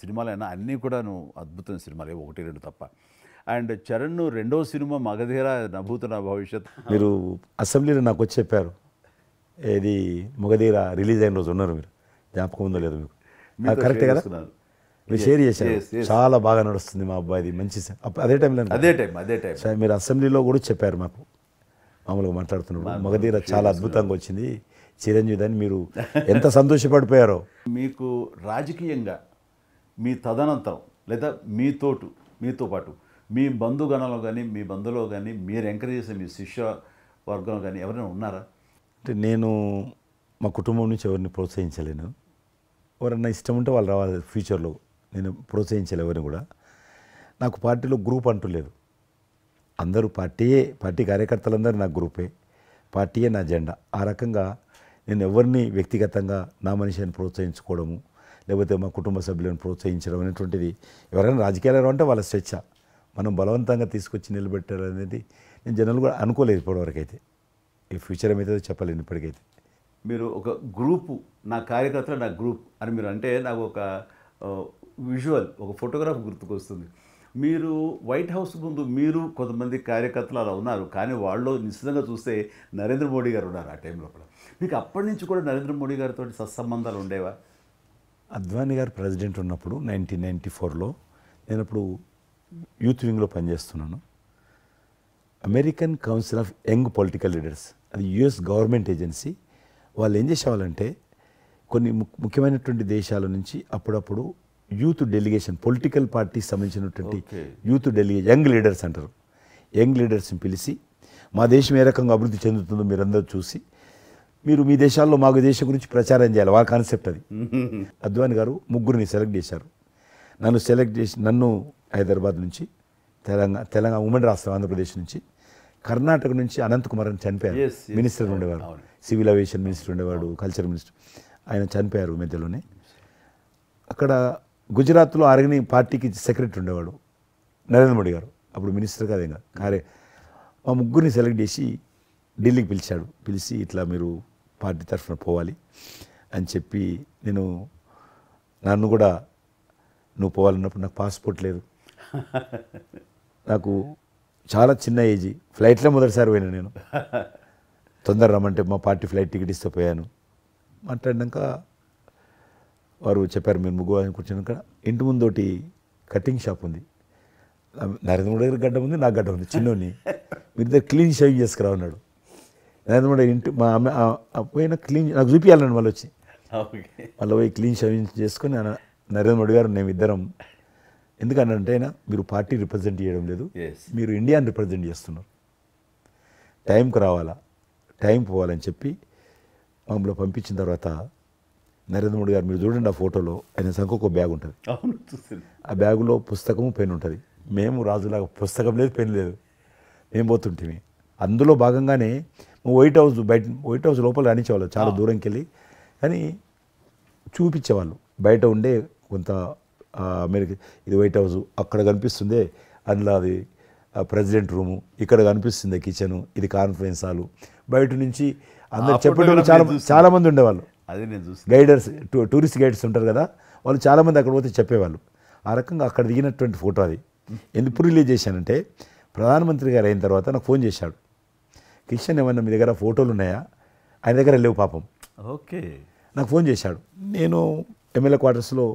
సినిమాలైనా అన్నీ కూడాను అద్భుతమైన సినిమాలే, 1-2 తప్ప. అండ్ చరణ్ రెండో సినిమా మగధీర నభూత నా భవిష్యత్. మీరు అసెంబ్లీలో నాకు వచ్చి చెప్పారు, ఏది మగధీర రిలీజ్ అయిన రోజు ఉన్నారు మీరు, జ్ఞాపకం ఉందో లేదు మీకు? కరెక్టే కదా, మీరు షేర్ చేశారు. చాలా బాగా నడుస్తుంది మా అబ్బాయిది, మంచి అదే టైంలో మీరు అసెంబ్లీలో కూడా చెప్పారు మాకు, మామూలుగా మాట్లాడుతున్నారు, మగధీర చాలా అద్భుతంగా వచ్చింది చిరంజీవి అని. మీరు ఎంత సంతోషపడిపోయారో. మీకు రాజకీయంగా మీ తదనంతరం లేదా మీతో పాటు మీ బంధుగణంలో కానీ మీ బంధువులో కానీ మీరు ఎంకరేజ్ చేసే మీ శిష్య వర్గంలో కానీ ఎవరైనా ఉన్నారా? అంటే నేను మా కుటుంబం నుంచి ఎవరిని ప్రోత్సహించలేను. ఎవరన్నా ఇష్టం ఉంటే వాళ్ళు రావాలి ఫ్యూచర్లో, నేను ప్రోత్సహించలే ఎవరిని కూడా. నాకు పార్టీలో గ్రూప్ అంటూ లేదు. అందరూ పార్టీ కార్యకర్తలందరూ నా గ్రూపే, పార్టీయే నా జెండా. ఆ రకంగా నేను ఎవరిని వ్యక్తిగతంగా నా మనిషిని ప్రోత్సహించుకోవడము, లేకపోతే మా కుటుంబ సభ్యులను ప్రోత్సహించడం అనేటువంటిది, ఎవరైనా రాజకీయాలు అంటే వాళ్ళ స్వేచ్ఛ, మనం బలవంతంగా తీసుకొచ్చి నిలబెట్టారు అనేది నేను జనాలు కూడా అనుకోలేదు ఇప్పటివరకు అయితే. ఈ ఫ్యూచర్ ఏమైతే చెప్పలేను ఇప్పటికైతే. మీరు ఒక గ్రూపు, నా కార్యకర్తలు నా గ్రూప్ అని మీరు అంటే నాకు ఒక విజువల్, ఒక ఫోటోగ్రాఫ్ గుర్తుకొస్తుంది. మీరు వైట్ హౌస్ ముందు మీరు కొంతమంది కార్యకర్తలు అలా ఉన్నారు, కానీ వాళ్ళు నిశ్చితంగా చూస్తే నరేంద్ర మోడీ గారు ఉన్నారు ఆ టైం లోపల. మీకు అప్పటి నుంచి కూడా నరేంద్ర మోడీ గారితో సత్సంబంధాలు ఉండేవా? అద్వానీ గారు ప్రెసిడెంట్ ఉన్నప్పుడు 1994లో నేను అప్పుడు యూత్ వింగ్లో పనిచేస్తున్నాను. American council of young political leaders, అది యుఎస్ గవర్నమెంట్ ఏజెన్సీ. వాళ్ళు ఏం చేసేవాళ్ళంటే కొన్ని ముఖ్యమైనటువంటి దేశాల నుంచి అప్పుడప్పుడు యూత్ డెలిగేషన్, పొలిటికల్ పార్టీకి సంబంధించినటువంటి యూత్ డెలిగేషన్, యంగ్ లీడర్స్ అంటారు, యంగ్ లీడర్స్ని పిలిచి మా దేశం ఏ రకంగా అభివృద్ధి చెందుతుందో మీరందరూ చూసి మీరు మీ దేశాల్లో మాకు దేశం గురించి ప్రచారం చేయాలి, వాళ్ళ కాన్సెప్ట్ అది. అద్వానీ గారు ముగ్గురిని సెలెక్ట్ చేశారు. నన్ను హైదరాబాద్ నుంచి, తెలంగాణ ఉమ్మడి రాష్ట్రం ఆంధ్రప్రదేశ్ నుంచి, కర్ణాటక నుంచి అనంత్ కుమార్ అని చనిపోయారు, మినిస్టర్ ఉండేవారు, సివిల్ అవియేషన్ మినిస్టర్ ఉండేవాడు, కల్చర్ మినిస్టర్, ఆయన చనిపోయారు మధ్యలోనే. అక్కడ గుజరాత్లో ఆర్గనీ పార్టీకి సెక్రటరీ ఉండేవాడు నరేంద్ర మోడీ గారు, అప్పుడు మినిస్టర్ కాదు ఇంకా మా ముగ్గురిని సెలెక్ట్ చేసి ఢిల్లీకి పిలిచి ఇట్లా మీరు పార్టీ తరఫున పోవాలి అని చెప్పి, నన్ను కూడా నువ్వు పోవాలన్నప్పుడు నాకు పాస్పోర్ట్ లేదు, నాకు చాలా చిన్న ఏజీ, ఫ్లైట్లో మొదటిసారి పోయినా నేను. తొందర రమ్మంటే మా పార్టీ ఫ్లైట్ టికెట్ ఇస్తే పోయాను. మాట్లాడినాక వారు చెప్పారు మీరు ముగ్గురు అని కూర్చున్నాక ఇంటి ముందోటి కటింగ్ షాప్ ఉంది. నరేంద్ర మోడీ గారి గడ్డ ఉంది, నా గడ్డ ఉంది, చిన్నోని మీరు దగ్గర క్లీన్ షేవింగ్ చేసుకురా ఉన్నాడు. నరేంద్ర మోడీ ఇంటి మా అమ్మ పోయిన క్లీన్ నాకు చూపించాలని మళ్ళీ వచ్చి మళ్ళీ పోయి క్లీన్ షేవింగ్ చేసుకొని నరేంద్ర మోడీ గారు మేము ఇద్దరం, ఎందుకనంటే అయినా మీరు పార్టీ రిప్రజెంట్ చేయడం లేదు, మీరు ఇండియాని రిప్రజెంట్ చేస్తున్నారు, టైంకి రావాలా, టైం పోవాలని చెప్పి మమ్మల్ని పంపించిన తర్వాత నరేంద్ర మోడీ గారు మీరు చూడండి ఆ ఫోటోలో ఆయన సంఖ్య బ్యాగ్ ఉంటుంది. ఆ బ్యాగులో పుస్తకము పెన్ ఉంటుంది. మేము రాజులాగా పుస్తకం లేదు, పెన్ లేదు, మేము పోతుంటే అందులో భాగంగానే వైట్ హౌస్ లోపల రానిచ్చేవాళ్ళు చాలా దూరంకి వెళ్ళి, కానీ చూపించేవాళ్ళు బయట ఉండే కొంత అమెరికా ఇది వైట్ హౌస్ అక్కడ కనిపిస్తుంది, అందులో అది ప్రెసిడెంట్ రూము, ఇక్కడ కనిపిస్తుంది కిచెను, ఇది కాన్ఫరెన్స్ హాలు, బయట నుంచి అందరు చెప్పేటోళ్ళు చాలామంది ఉండేవాళ్ళు. అదే నేను చూసి గైడర్స్ టూరిస్ట్ గైడ్స్ ఉంటారు కదా, వాళ్ళు చాలామంది అక్కడ పోతే చెప్పేవాళ్ళు. ఆ రకంగా అక్కడ దిగినటువంటి ఫోటో అది. ఎందుకు రిలీజ్ చేశానంటే ప్రధానమంత్రి గారు అయిన తర్వాత నాకు ఫోన్ చేశాడు, కిషన్ ఏమన్నా మీ దగ్గర ఫోటోలు ఉన్నాయా? ఆయన దగ్గర లేవు పాపం. ఓకే, నాకు ఫోన్ చేశాడు. నేను ఎమ్మెల్యే క్వార్టర్స్లో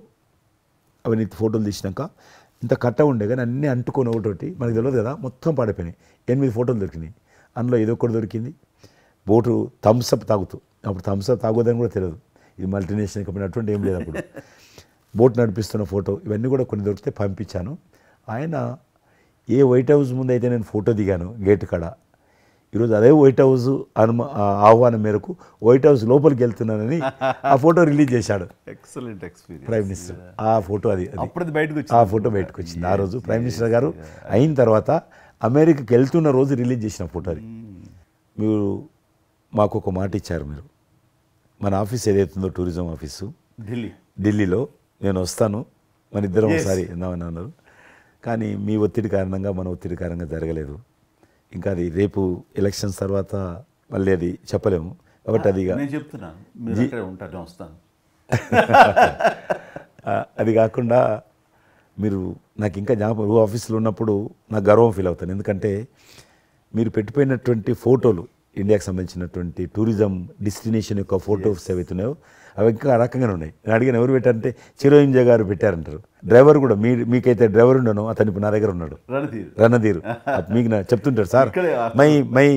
అవన్నీ ఫోటోలు తీసినాక ఇంత కట్ట ఉండే కానీ అన్నీ అంటుకొని ఒకటి మనకు తెలియదు కదా, మొత్తం పడిపోయినాయి. 8 ఫోటోలు దొరికినాయి. అందులో ఏదో ఒకటి దొరికింది, బోటు థమ్స్అప్ తాగుతూ, అప్పుడు థమ్స్అప్ తాగొద్దని కూడా తెలియదు, ఇది మల్టీనేషనల్ కంపెనీ అటువంటి ఏం లేదు అప్పుడు. బోట్ నడిపిస్తున్న ఫోటో ఇవన్నీ కూడా కొన్ని దొరికితే పంపించాను. ఆయన ఏ వైట్ హౌస్ ముందు అయితే నేను ఫోటో దిగాను గేట్ కాడ, ఈరోజు అదే వైట్ హౌస్ ఆహ్వానం మేరకు వైట్ హౌస్ లోపలికి వెళ్తున్నానని ఆ ఫోటో రిలీజ్ చేశాడు. ఎక్సలెంట్ ఎక్స్పీరియన్స్ ప్రైమ్ మినిస్టర్ ఆ ఫోటో అప్పుడు బయటకు వచ్చింది. ఆ ఫోటో బయటకు వచ్చింది. ఆ రోజు ప్రైమ్ మినిస్టర్ గారు అయిన తర్వాత అమెరికాకి వెళ్తున్న రోజు రిలీజ్ చేసిన ఫోటో అది. మీరు మాకు ఒక మాట ఇచ్చారు, మీరు మన ఆఫీస్ ఏదైతుందో టూరిజం ఆఫీసు ఢిల్లీలో నేను వస్తాను, మన ఇద్దరం ఒకసారి ఎందామని అన్నారు. కానీ మీ ఒత్తిడి కారణంగా మన ఒత్తిడి కారణంగా జరగలేదు. ఇంకా అది రేపు ఎలక్షన్స్ తర్వాత మళ్ళీ అది చెప్పలేము కాబట్టి అది నేను చెప్తున్నాను, మీరు అక్కడే ఉంటాను, వస్తాను. అది కాకుండా మీరు నాకు ఇంకా జ్ఞాపకం, ఆఫీస్లో ఉన్నప్పుడు నాకు గర్వం ఫీల్ అవుతాను. ఎందుకంటే మీరు పెట్టిపోయినటువంటి ఫోటోలు, ఇండియాకి సంబంధించినటువంటి టూరిజం డెస్టినేషన్ యొక్క ఫోటోస్ ఏవైతున్నాయో అవి ఇంకా ఆ రకంగానే ఉన్నాయి. నేను అడిగిన ఎవరు పెట్టారంటే చిరంజీవి గారు పెట్టారంటారు. డ్రైవర్ కూడా మీకైతే డ్రైవర్ ఉండను, అతను ఇప్పుడు నా దగ్గర ఉన్నాడు, రణధీర్. మీకు చెప్తుంటారు సార్, మై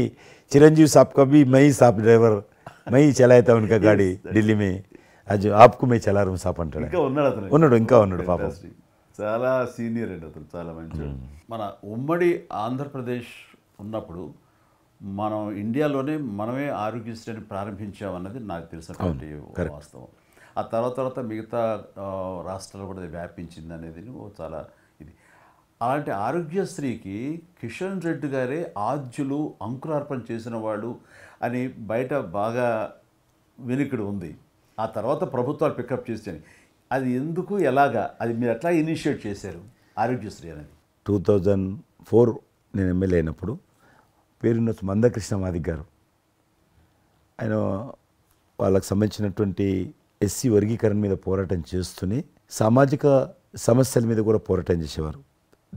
చిరంజీవి సాబ్ కभी मैं ही साहब ड्राइवर मैं ही चलाता उनका गाड़ी ఢిల్లీ में आज आपको मैं चला रहा हूं साहब అంటాడు. ఇంకా ఉన్నాడు పాపం. చాలా సీనియర్ అండి అతను, చాలా మంచి. మన ఉమ్మడి ఆంధ్రప్రదేశ్ ఉన్నప్పుడు మనం ఇండియాలోనే మనమే ఆరోగ్యశ్రీని ప్రారంభించామన్నది నాకు తెలిసినటువంటి వాస్తవం. ఆ తర్వాత మిగతా రాష్ట్రాలు కూడా వ్యాపించింది అనేది చాలా ఇది. అలాంటి ఆరోగ్యశ్రీకి కిషన్ రెడ్డి గారే ఆద్యులు, అంకురార్పణ చేసిన వాళ్ళు అని బయట బాగా వెనుకడు ఉంది. ఆ తర్వాత ప్రభుత్వాలు పికప్ చేసాయి. అది ఎందుకు, ఎలాగా, అది మీరు ఎట్లా ఇనిషియేట్ చేశారు ఆరోగ్యశ్రీ అనేది? 2004 నేను ఎమ్మెల్యే అయినప్పుడు పేరున్న మందకృష్ణ మాదిక్ గారు, ఆయన వాళ్ళకి సంబంధించినటువంటి ఎస్సీ వర్గీకరణ మీద పోరాటం చేస్తూనే సామాజిక సమస్యల మీద కూడా పోరాటం చేసేవారు.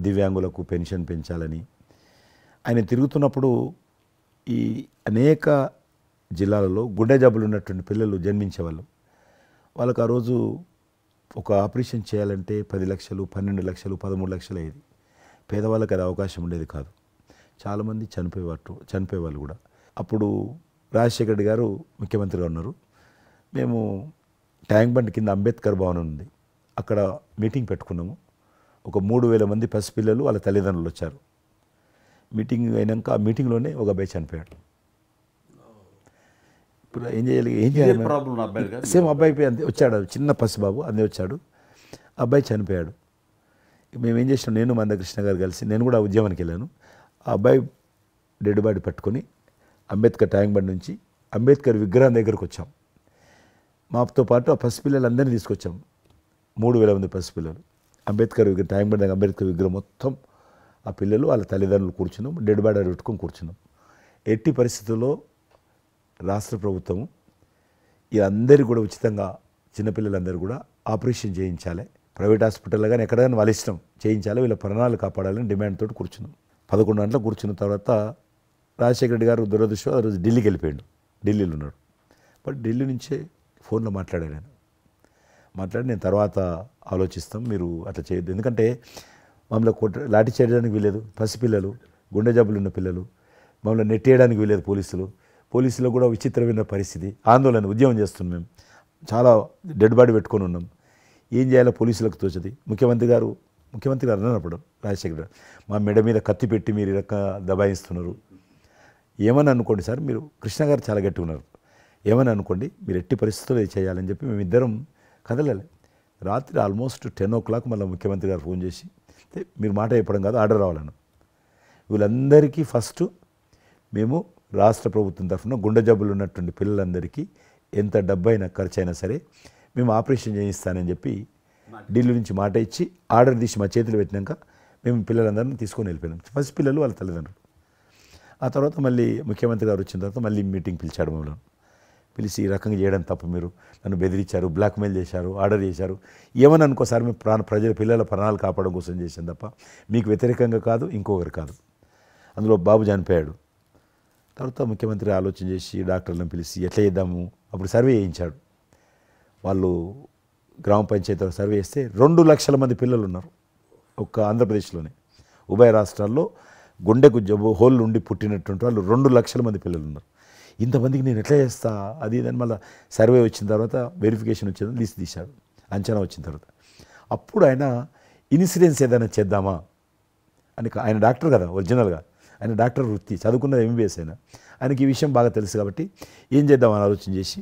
దివ్యాంగులకు పెన్షన్ పెంచాలని ఆయన తిరుగుతున్నప్పుడు ఈ అనేక జిల్లాలలో గుండె జబ్బులు ఉన్నటువంటి పిల్లలు జన్మించేవాళ్ళు. వాళ్ళకి ఆ రోజు ఒక ఆపరేషన్ చేయాలంటే 10 లక్షలు, 12 లక్షలు, 13 లక్షలు అయ్యేది. పేదవాళ్ళకి అది అవకాశం ఉండేది కాదు. చాలామంది చనిపోయేవాళ్ళు కూడా. అప్పుడు రాజశేఖర రెడ్డి గారు ముఖ్యమంత్రిగా ఉన్నారు. మేము ట్యాంక్ బండ్ కింద అంబేద్కర్ భవన్ ఉంది, అక్కడ మీటింగ్ పెట్టుకున్నాము. ఒక 3000 మంది పసిపిల్లలు వాళ్ళ తల్లిదండ్రులు వచ్చారు. మీటింగ్ అయినాక ఆ మీటింగ్లోనే ఒక అబ్బాయి చనిపోయాడు. ఇప్పుడు ఏం చేయాలి ప్రాబ్లం? సేమ్ అబ్బాయి అంతే వచ్చాడు, చిన్న పసిబాబు అందే వచ్చాడు, అబ్బాయి చనిపోయాడు. మేము ఏం చేసినాం, నేను మందకృష్ణ గారు కలిసి, నేను కూడా ఉద్యమానికి వెళ్ళాను. ఆ అబ్బాయి డెడ్ బాడీ పట్టుకొని అంబేద్కర్ ట్యాంక్ బండ్ నుంచి అంబేద్కర్ విగ్రహం దగ్గరకు వచ్చాం. మాతో పాటు ఆ పసిపిల్లలందరినీ తీసుకొచ్చాం. 3000 మంది పసిపిల్లలు అంబేద్కర్ విగ్రహం, ట్యాంక్ బండ్ అంబేద్కర్ విగ్రహం మొత్తం ఆ పిల్లలు వాళ్ళ తల్లిదండ్రులు కూర్చున్నాం, డెడ్ బాడీ పెట్టుకొని కూర్చున్నాం. ఎట్టి పరిస్థితుల్లో రాష్ట్ర ప్రభుత్వము అందరికీ కూడా ఉచితంగా చిన్నపిల్లలందరూ కూడా ఆపరేషన్ చేయించాలి, ప్రైవేట్ హాస్పిటల్లో కానీ ఎక్కడైనా వాళ్ళ ఇష్టం చేయించాలి, వీళ్ళ ప్రాణాలు కాపాడాలని డిమాండ్ తోటి కూర్చున్నాం. 11 గంటలకు కూర్చున్న తర్వాత రాజశేఖర రెడ్డి గారు దురదృష్టం ఆ రోజు ఢిల్లీకి వెళ్ళిపోయాడు. ఢిల్లీలో ఉన్నాడు. బట్ ఢిల్లీ నుంచే ఫోన్లో మాట్లాడాను నేను. మాట్లాడి నేను తర్వాత ఆలోచిస్తాం, మీరు అట్లా చేయొద్దు, ఎందుకంటే మమ్మల్ని లాఠీ చేయడానికి వీలేదు, పసిపిల్లలు, గుండె జబ్బులు ఉన్న పిల్లలు, మమ్మల్ని నెట్టేయడానికి వీలేదు పోలీసులో కూడా విచిత్రమైన పరిస్థితి, ఆందోళన, ఉద్యమం చేస్తున్నాం మేము, చాలా డెడ్ బాడీ పెట్టుకొని ఉన్నాం, ఏం చేయాలో పోలీసులకు తోచది. ముఖ్యమంత్రి గారు అన్నప్పుడు రాజశేఖర్ గారు మా మెడ మీద కత్తి పెట్టి మీరు ఈ రకంగా దబాయిస్తున్నారు, ఏమని అనుకోండి సార్, మీరు కృష్ణ గారు చాలా గట్టిగా ఉన్నారు, ఏమని అనుకోండి, మీరు ఎట్టి పరిస్థితుల్లో ఇది చేయాలని చెప్పి మేమిద్దరం కదలాలి. రాత్రి ఆల్మోస్ట్ 10 o'clock మళ్ళీ ముఖ్యమంత్రి గారు ఫోన్ చేసి మీరు మాట చెప్పడం కాదు ఆర్డర్ రావాలను, వీళ్ళందరికీ ఫస్ట్ మేము రాష్ట్ర ప్రభుత్వం తరఫున గుండె జబ్బులు ఉన్నటువంటి పిల్లలందరికీ ఎంత డబ్బైనా ఖర్చు అయినా సరే మేము ఆపరేషన్ చేయిస్తానని చెప్పి ఢిల్లీ నుంచి మాట ఇచ్చి ఆర్డర్ తీసి మా చేతులు పెట్టినాక మేము పిల్లలందరినీ తీసుకొని వెళ్ళిపోయినాం. ఫస్ట్ పిల్లలు వాళ్ళ తల్లిదండ్రులు. ఆ తర్వాత మళ్ళీ ముఖ్యమంత్రి గారు వచ్చిన తర్వాత మళ్ళీ మీటింగ్ పిలిచాడు మమ్మల్ని. పిలిచి ఈ రకంగా చేయడం తప్పు, మీరు నన్ను బెదిరించారు, బ్లాక్మెయిల్ చేశారు, ఆర్డర్ చేశారు, ఏమని అనుకోసారి మేము పిల్లల ప్రాణాలు కాపాడడం కోసం చేశాం తప్ప మీకు వ్యతిరేకంగా కాదు, ఇంకొకరు కాదు. అందులో బాబు చనిపోయాడు. తర్వాత ముఖ్యమంత్రి ఆలోచన చేసి డాక్టర్లను పిలిచి ఎట్లా చేద్దాము, అప్పుడు సర్వే చేయించాడు. వాళ్ళు గ్రామ పంచాయతీలో సర్వే చేస్తే 2 లక్షల మంది పిల్లలు ఉన్నారు ఒక్క ఆంధ్రప్రదేశ్లోనే. ఉభయ రాష్ట్రాల్లో గుండెకు జబ్బు హోల్ ఉండి పుట్టినటువంటి వాళ్ళు 2 లక్షల మంది పిల్లలు ఉన్నారు. ఇంతమందికి నేను ఎట్లా చేస్తా అది ఇదని మళ్ళీ సర్వే వచ్చిన తర్వాత వెరిఫికేషన్ వచ్చిన లిస్ట్ తీశాడు, అంచనా వచ్చిన తర్వాత అప్పుడు ఆయన ఇన్సూరెన్స్ ఏదైనా చేద్దామా అని, ఆయన డాక్టర్ కదా ఒరిజినల్గా, ఆయన డాక్టర్ వృత్తి, చదువుకున్నది MBBS అయినా, ఆయనకి ఈ విషయం బాగా తెలుసు కాబట్టి ఏం చేద్దామని ఆలోచన చేసి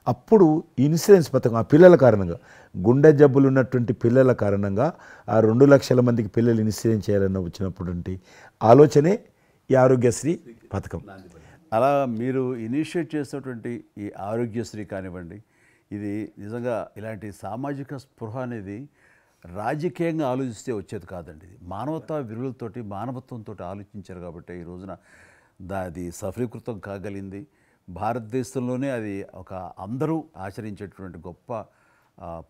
అప్పుడు ఇన్సూరెన్స్ పథకం ఆ పిల్లల కారణంగా, గుండె జబ్బులు ఉన్నటువంటి పిల్లల కారణంగా ఆ 2 లక్షల మందికి పిల్లలు ఇన్సూరెన్స్ చేయాలన్న వచ్చినటువంటి ఆలోచనే ఈ ఆరోగ్యశ్రీ పథకం. అలా మీరు ఇనిషియేట్ చేసినటువంటి ఈ ఆరోగ్యశ్రీ కానివ్వండి, ఇది నిజంగా ఇలాంటి సామాజిక స్పృహ అనేది రాజకీయంగా ఆలోచిస్తే వచ్చేది కాదండి. ఇది మానవతా విలువలతోటి, మానవత్వంతో ఆలోచించారు కాబట్టి ఈ రోజున అది సఫలీకృతం కాగలిగింది. భారతదేశంలోనే అది ఒక అందరూ ఆచరించేటువంటి గొప్ప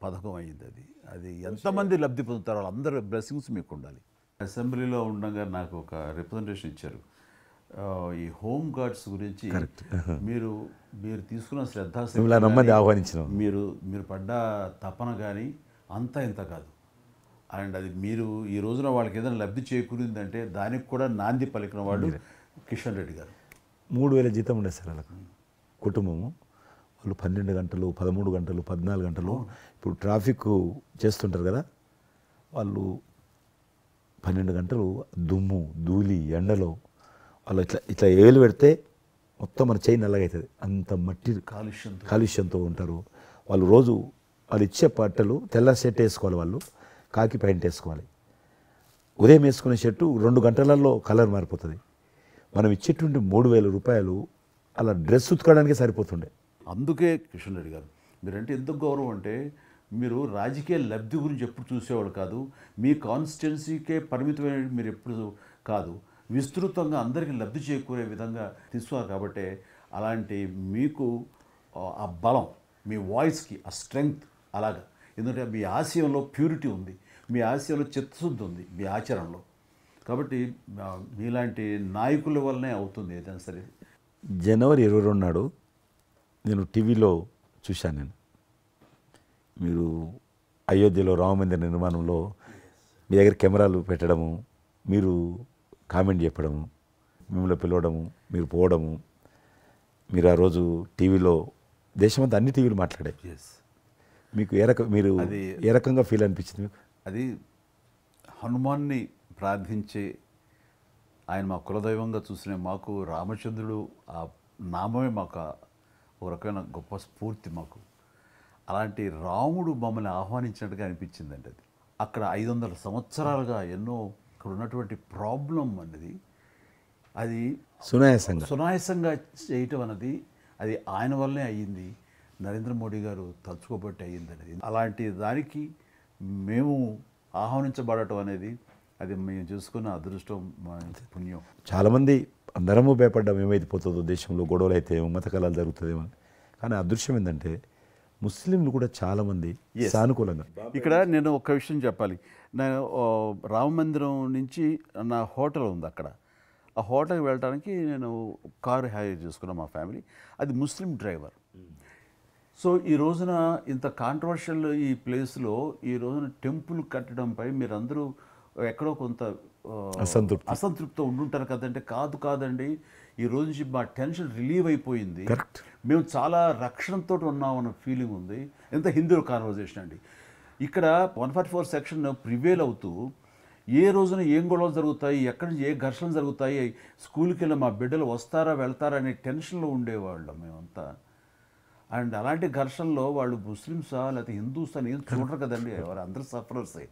పథకం అయింది. అది ఎంతమంది లబ్ధి పొందుతారో వాళ్ళందరూ బ్లెస్సింగ్స్ మీకు ఉండాలి. అసెంబ్లీలో ఉండగా నాకు ఒక రిప్రజెంటేషన్ ఇచ్చారు. ఈ హోమ్ గార్డ్స్ గురించి మీరు తీసుకున్న శ్రద్ధ ఆహ్వానించిన మీరు పడ్డ తపన కానీ అంతా ఇంత కాదు. అండ్ అది మీరు ఈ రోజున వాళ్ళకి ఏదైనా లబ్ధి చేకూరిందంటే దానికి కూడా నాంది పలికిన వాళ్ళు కిషన్ రెడ్డి గారు. 3,000 జీతం ఉండేది సార్ వాళ్ళకు కుటుంబము. వాళ్ళు 12 గంటలు, 13 గంటలు, 14 గంటలు ఇప్పుడు ట్రాఫిక్ చేస్తుంటారు కదా, వాళ్ళు 12 గంటలు దుమ్ము ధూళి ఎండలో వాళ్ళు ఇట్లా ఏలు పెడితే మొత్తం మన చేయి నల్లగా అవుతుంది, అంత మట్టి కాలుష్యంతో ఉంటారు వాళ్ళు. రోజు వాళ్ళు ఇచ్చే బట్టలు తెల్ల షర్ట్ వేసుకోవాలి, వాళ్ళు కాకి ప్యాంట్ వేసుకోవాలి. ఉదయం వేసుకునే షర్టు 2 గంటలలో కలర్ మారిపోతుంది. మనం ఇచ్చేటువంటి 3,000 రూపాయలు అలా డ్రెస్ ఉతకడానికే సరిపోతుండే. అందుకే కిషన్ రెడ్డి గారు మీరంటే ఎందుకు గౌరవం అంటే, మీరు రాజకీయ లబ్ధి గురించి ఎప్పుడు చూసేవాళ్ళు కాదు, మీ కాన్స్టిట్యున్సీకే పరిమితమైన మీరు ఎప్పుడు కాదు, విస్తృతంగా అందరికీ లబ్ధి చేకూరే విధంగా తీసుకున్నారు. కాబట్టి అలాంటి మీకు ఆ బలం, మీ వాయిస్కి ఆ స్ట్రెంగ్త్ అలాగా, ఎందుకంటే మీ ఆశయంలో ప్యూరిటీ ఉంది, మీ ఆశయంలో చిత్తశుద్ధి ఉంది మీ ఆచరణలో. కాబట్టి మీలాంటి నాయకుల వల్లనే అవుతుంది ఏదైనా సరే. జనవరి 22 నాడు నేను టీవీలో చూశాను, మీరు అయోధ్యలో రామమందిర నిర్మాణంలో మీ దగ్గర కెమెరాలు పెట్టడము, మీరు కామెంట్ చెప్పడము, మిమ్మల్ని పిలవడము, మీరు పోవడము, మీరు ఆ రోజు టీవీలో దేశమంతా అన్ని టీవీలు మాట్లాడాయి. మీకు మీరు ఏ రకంగా ఫీల్ అనిపించింది మీకు? అది హనుమాన్ని ప్రార్థించే ఆయన మా కులదైవంగా చూసిన మాకు రామచంద్రుడు ఆ నామమే మాకు ఒక రకమైన గొప్ప స్ఫూర్తి మాకు. అలాంటి రాముడు మమ్మల్ని ఆహ్వానించినట్టుగా అనిపించిందండి. అది అక్కడ 500 సంవత్సరాలుగా ఎన్నో అక్కడ ఉన్నటువంటి ప్రాబ్లం అనేది అది సునాయాసంగా చేయటం అన్నది అది ఆయన వల్లనే అయ్యింది, నరేంద్ర మోడీ గారు తలుచుకోబట్టి అయ్యింది అనేది. అలాంటి దానికి మేము ఆహ్వానించబడటం అనేది అది మేము చూసుకున్న అదృష్టం, పుణ్యం. చాలామంది అందరము భయపడ్డాం ఏమైపోతుందో దేశంలో, గొడవలు అయితే మత కళాలు జరుగుతుందేమో. కానీ అదృశ్యం ఏంటంటే ముస్లింలు కూడా చాలామంది సానుకూలంగా. ఇక్కడ నేను ఒక విషయం చెప్పాలి, నేను రామ మందిరం నుంచి నా హోటల్ ఉంది అక్కడ. ఆ హోటల్కి వెళ్ళడానికి నేను కారు హైర్ చేసుకున్నాను మా ఫ్యామిలీ. అది ముస్లిం డ్రైవర్. సో ఈ రోజున ఇంత కాంట్రవర్షియల్ ఈ ప్లేస్లో ఈ రోజున టెంపుల్ కట్టడంపై మీరందరూ ఎక్కడో కొంత అసంతృప్తితో ఉండుంటారు కదంటే. కాదండి, ఈ రోజు నుంచి మా టెన్షన్ రిలీవ్ అయిపోయింది, మేము చాలా రక్షణతో ఉన్నామన్న ఫీలింగ్ ఉంది. ఎంత హిందూ కాన్వర్జేషన్ అండి. ఇక్కడ 144 సెక్షన్ ప్రివేల్ అవుతూ ఏ రోజున ఏం గొడవలు జరుగుతాయి, ఎక్కడి నుంచి ఏ ఘర్షణలు జరుగుతాయి, స్కూల్కి వెళ్ళి మా బిడ్డలు వస్తారా వెళ్తారా అనే టెన్షన్లో ఉండేవాళ్ళం మేమంతా. అండ్ అలాంటి ఘర్షణలో వాళ్ళు ముస్లిమ్సా లేకపోతే హిందూస్ అని ఏం చూడరు కదండి, ఎవరు అందరూ సఫరర్సే.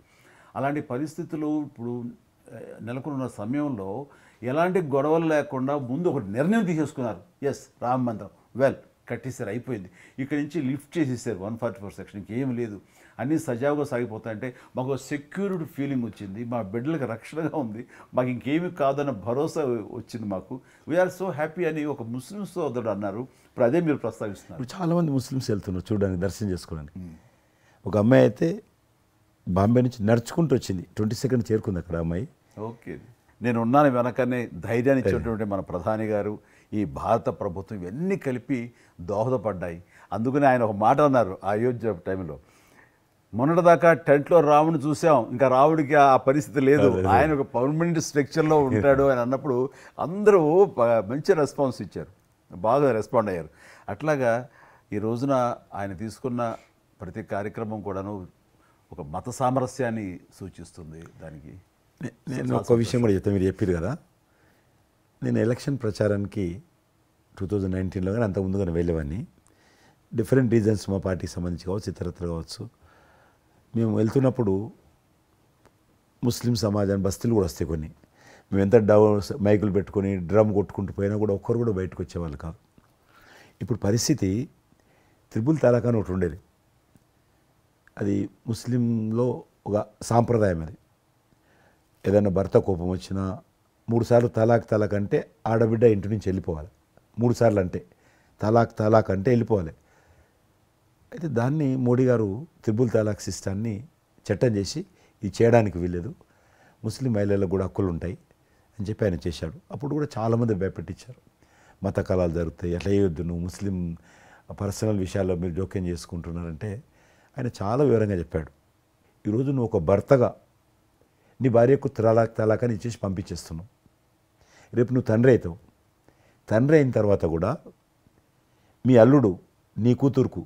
అలాంటి పరిస్థితులు ఇప్పుడు నెలకొన్న సమయంలో ఎలాంటి గొడవలు లేకుండా ముందు ఒక నిర్ణయం తీసేసుకున్నారు. ఎస్, రామ మందిరం వెల్ కట్టేసారు, అయిపోయింది. ఇక్కడి నుంచి లిఫ్ట్ చేసేసారు 144 సెక్షన్, ఇంకేం లేదు, అన్నీ సజావుగా సాగిపోతాయంటే మాకు సెక్యూర్డ్ ఫీలింగ్ వచ్చింది, మా బిడ్డలకు రక్షణగా ఉంది, మాకు ఇంకేమీ కాదన్న భరోసా వచ్చింది మాకు. వీఆర్ సో హ్యాపీ అని ఒక ముస్లిం సోదరుడు అన్నారు. ఇప్పుడు అదే మీరు ప్రస్తావిస్తున్నారు. ఇప్పుడు చాలామంది ముస్లిమ్స్ వెళ్తున్నారు చూడడానికి, దర్శనం చేసుకోవడానికి. ఒక అమ్మాయి అయితే బాంబే నుంచి నడుచుకుంటూ వచ్చింది, 22nd చేరుకుంది అక్కడ అమ్మాయి. ఓకే, నేను ఉన్నాను వెనకనే ధైర్యాన్ని ఇచ్చేటువంటి మన ప్రధాని గారు, ఈ భారత ప్రభుత్వం ఇవన్నీ కలిపి దోహదపడ్డాయి. అందుకని ఆయన ఒక మాట అన్నారు అయోధ్య టైంలో, మొన్నటిదాకా టెంట్లో రాముని చూసాం, ఇంకా రాముడికి ఆ పరిస్థితి లేదు, ఆయన ఒక పర్మనెంట్ స్ట్రక్చర్లో ఉంటాడు అని అన్నప్పుడు అందరూ మంచి రెస్పాన్స్ ఇచ్చారు, బాగా రెస్పాండ్ అయ్యారు. అట్లాగా ఈ రోజున ఆయన తీసుకున్న ప్రతి కార్యక్రమం కూడాను ఒక మత సామరస్యాన్ని సూచిస్తుంది. దానికి నేను ఒక విషయం కూడా చెప్తాను, మీరు చెప్పారు కదా, నేను ఎలక్షన్ ప్రచారానికి 2019లో కానీ అంత ముందుగానే వెళ్ళేవాడిని. డిఫరెంట్ రీజన్స్ మా పార్టీకి సంబంధించి కావచ్చు, ఇతరత్ర కావచ్చు. మేము వెళ్తున్నప్పుడు ముస్లిం సమాజాన్ని బస్తీలు కూడా వస్తాయి కొన్ని. మేము ఎంత మైకులు పెట్టుకొని డ్రమ్ కొట్టుకుంటూ పోయినా కూడా ఒక్కరు కూడా బయటకు వచ్చేవాళ్ళు కాదు. ఇప్పుడు పరిస్థితి త్రిపుల్ తలాక్ అని ఒకటి ఉండేది, అది ముస్లింలో ఒక సాంప్రదాయం. అది ఏదైనా భర్త కోపం వచ్చినా 3 సార్లు తలాక్ అంటే ఆడబిడ్డ ఇంటి నుంచి వెళ్ళిపోవాలి. 3 సార్లు అంటే తలాక్ అంటే వెళ్ళిపోవాలి. అయితే దాన్ని మోడీ గారు త్రిపుల్ తలాక్ సిస్టాన్ని చట్టం చేసి ఇది చేయడానికి వీల్లేదు, ముస్లిం మహిళలకు కూడా హక్కులు ఉంటాయి అని చెప్పి ఆయన చేశాడు. అప్పుడు కూడా చాలామంది భయపెట్టించారు, మత కళాలు జరుగుతాయి, అట్లా వేయొద్దు, నువ్వు ముస్లిం పర్సనల్ విషయాల్లో మీరు జోక్యం చేసుకుంటున్నారంటే ఆయన చాలా వివరంగా చెప్పాడు. ఈరోజు నువ్వు ఒక భర్తగా నీ భార్యకు తలాక్ అని ఇచ్చేసి పంపించేస్తున్నావు. రేపు నువ్వు తండ్రి అవుతావు, తండ్రి అయిన తర్వాత కూడా మీ అల్లుడు నీ కూతురుకు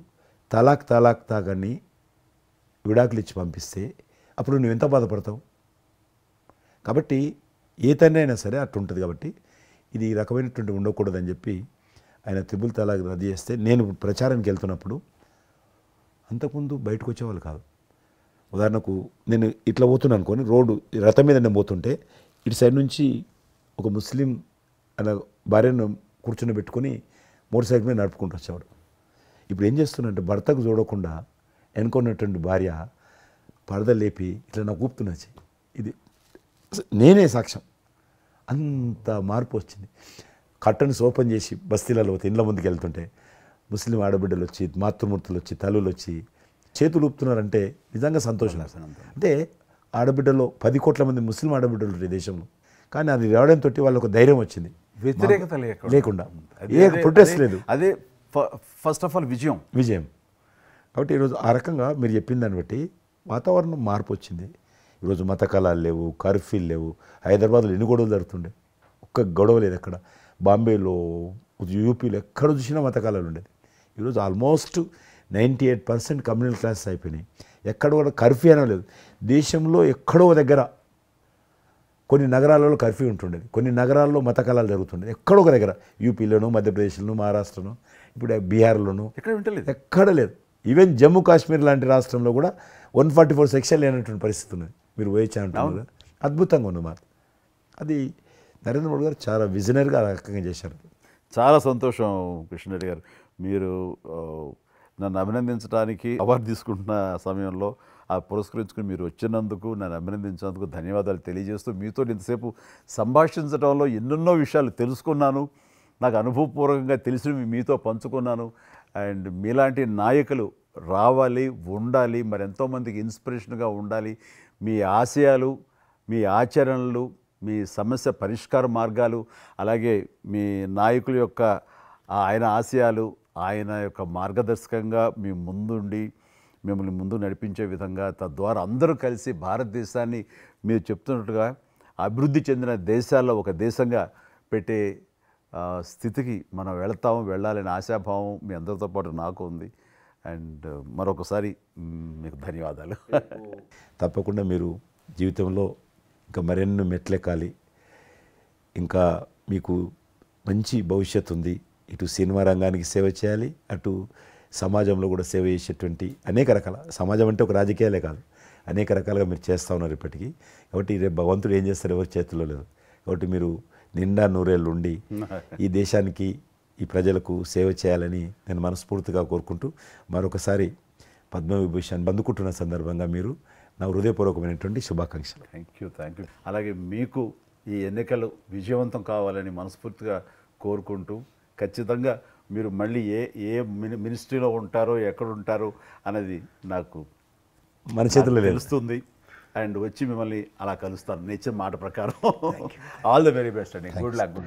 తాగని విడాకులు ఇచ్చి పంపిస్తే అప్పుడు నువ్వు ఎంత బాధపడతావు? కాబట్టి ఏ తండ్రి అయినా సరే అట్లుంటుంది. కాబట్టి ఇది ఈ రకమైనటువంటి ఉండకూడదని చెప్పి ఆయన త్రిపుల్ తలాక్ రద్దు చేస్తే, నేను ప్రచారానికి వెళ్తున్నప్పుడు అంతకుముందు బయటకు వచ్చేవాళ్ళు కాదు. ఉదాహరణకు నేను ఇట్లా పోతున్నాను అనుకోని, రోడ్డు రథం మీద నేను పోతుంటే ఇటు సైడ్ నుంచి ఒక ముస్లిం అలా భార్యను కూర్చొని పెట్టుకొని మోటార్ సైకిల్ మీద నడుపుకుంటూ వచ్చేవాడు. ఇప్పుడు ఏం చేస్తున్నంటే భర్తకు చూడకుండా వెనుకున్నటువంటి భార్య పరద లేపి ఇట్లా నాకు ఊపుతున్నచ్చి, ఇది నేనే సాక్ష్యం, అంత మార్పు వచ్చింది. కట్టన్స్ ఓపెన్ చేసి బస్తీలలో ఇండ్ల ముందుకు వెళ్తుంటే ముస్లిం ఆడబిడ్డలు వచ్చి, మాతృమూర్తులు వచ్చి, తల్లులు వచ్చి చేతులు ఊపుతున్నారంటే నిజంగా సంతోషం. అంటే ఆడబిడ్డలో 10 కోట్ల మంది ముస్లిం ఆడబిడ్డలు ఉంటారు ఈ దేశంలో, కానీ అది రావడంతో వాళ్ళకు ధైర్యం వచ్చింది, వ్యతిరేకత లేకుండా ఏ ప్రొటెస్ట్ లేదు. అదే ఫస్ట్ ఆఫ్ ఆల్ విజయం. కాబట్టి ఈరోజు ఆ రకంగా మీరు చెప్పిన దాన్ని బట్టి వాతావరణం మార్పు వచ్చింది. ఈరోజు మత కళాలు లేవు, కర్ఫ్యూలు లేవు. హైదరాబాద్లో ఎన్ని గొడవలు జరుగుతుండే, ఒక్క గొడవ లేదు ఎక్కడ. బాంబేలో, యూపీలో ఎక్కడ చూసినా మత కళాలు ఉండేది. ఈరోజు ఆల్మోస్ట్ 98% కమ్యూనల్ క్లాసెస్ అయిపోయినాయి. ఎక్కడ కూడా కర్ఫ్యూ అనో లేదు. దేశంలో ఎక్కడో దగ్గర కొన్ని నగరాలలో కర్ఫ్యూ ఉంటుండేది, కొన్ని నగరాల్లో మత కళాలు జరుగుతుండేది. ఎక్కడో ఒక దగ్గర యూపీలోను, మధ్యప్రదేశ్లోను, మహారాష్ట్రను, ఇప్పుడు బీహార్లోను ఎక్కడ లేదు. ఈవెన్ జమ్మూ కాశ్మీర్ లాంటి రాష్ట్రంలో కూడా 144 సెక్షన్ లేనటువంటి పరిస్థితి ఉన్నది. మీరు వేయచ్చా అంటున్నారు, అద్భుతంగా ఉంది మాట. అది నరేంద్ర మోడీ గారు చాలా విజనరీగా ఆ రకంగా చేశారు. చాలా సంతోషం కృష్ణరెడ్డి గారు, మీరు నన్ను అభినందించడానికి అవార్డు తీసుకుంటున్న సమయంలో ఆ పురస్కరించుకుని మీరు వచ్చినందుకు, నన్ను అభినందించినందుకు ధన్యవాదాలు తెలియజేస్తూ, మీతో ఇంతసేపు సంభాషించడంలో ఎన్నెన్నో విషయాలు తెలుసుకున్నాను, నాకు అనుభవపూర్వకంగా తెలిసినవి మీతో పంచుకున్నాను. అండ్ మీలాంటి నాయకులు రావాలి, ఉండాలి, మరి ఎంతోమందికి ఇన్స్పిరేషన్గా ఉండాలి. మీ ఆశయాలు, మీ ఆచరణలు, మీ సమస్య పరిష్కార మార్గాలు, అలాగే మీ నాయకుల యొక్క ఆయన ఆశయాలు, ఆయన యొక్క మార్గదర్శకంగా మీ ముందుండి మిమ్మల్ని ముందు నడిపించే విధంగా, తద్వారా అందరూ కలిసి భారతదేశాన్ని మీరు చెప్తున్నట్టుగా అభివృద్ధి చెందిన దేశాల్లో ఒక దేశంగా పెట్టే స్థితికి మనం వెళ్ళాలనే ఆశాభావం మీ అందరితో పాటు నాకు ఉంది. అండ్ మరొకసారి మీకు ధన్యవాదాలు. తప్పకుండా మీరు జీవితంలో ఇంకా మరెన్నో మెట్లెక్కాలి, ఇంకా మీకు మంచి భవిష్యత్తు ఉంది. ఇటు సినిమా రంగానికి సేవ చేయాలి, అటు సమాజంలో కూడా సేవ చేసేటువంటి అనేక రకాల, సమాజం అంటే ఒక రాజకీయాలే కాదు, అనేక రకాలుగా మీరు చేస్తూ ఉన్నారు ఇప్పటికీ. కాబట్టి రేపు భగవంతుడు ఏం చేస్తారు ఎవరి చేతుల్లో లేదు. కాబట్టి మీరు నిండా నూరేళ్ళు ఉండి ఈ దేశానికి, ఈ ప్రజలకు సేవ చేయాలని నేను మనస్ఫూర్తిగా కోరుకుంటూ మరొకసారి పద్మవిభూషణ్ అందుకుంటున్న సందర్భంగా మీరు నా హృదయపూర్వకమైనటువంటి శుభాకాంక్షలు. Thank you. అలాగే మీకు ఈ ఎన్నికలు విజయవంతం కావాలని మనస్ఫూర్తిగా కోరుకుంటూ, ఖచ్చితంగా మీరు మళ్ళీ ఏ మినిస్ట్రీలో ఉంటారో, ఎక్కడ ఉంటారో అనేది నాకు మన చేతుల్లో తెలుస్తుంది. అండ్ వచ్చి మిమ్మల్ని అలా కలుస్తాను, నేర్చిన మాట ప్రకారం. ఆల్ ద వెరీ బెస్ట్ అండి. Good luck.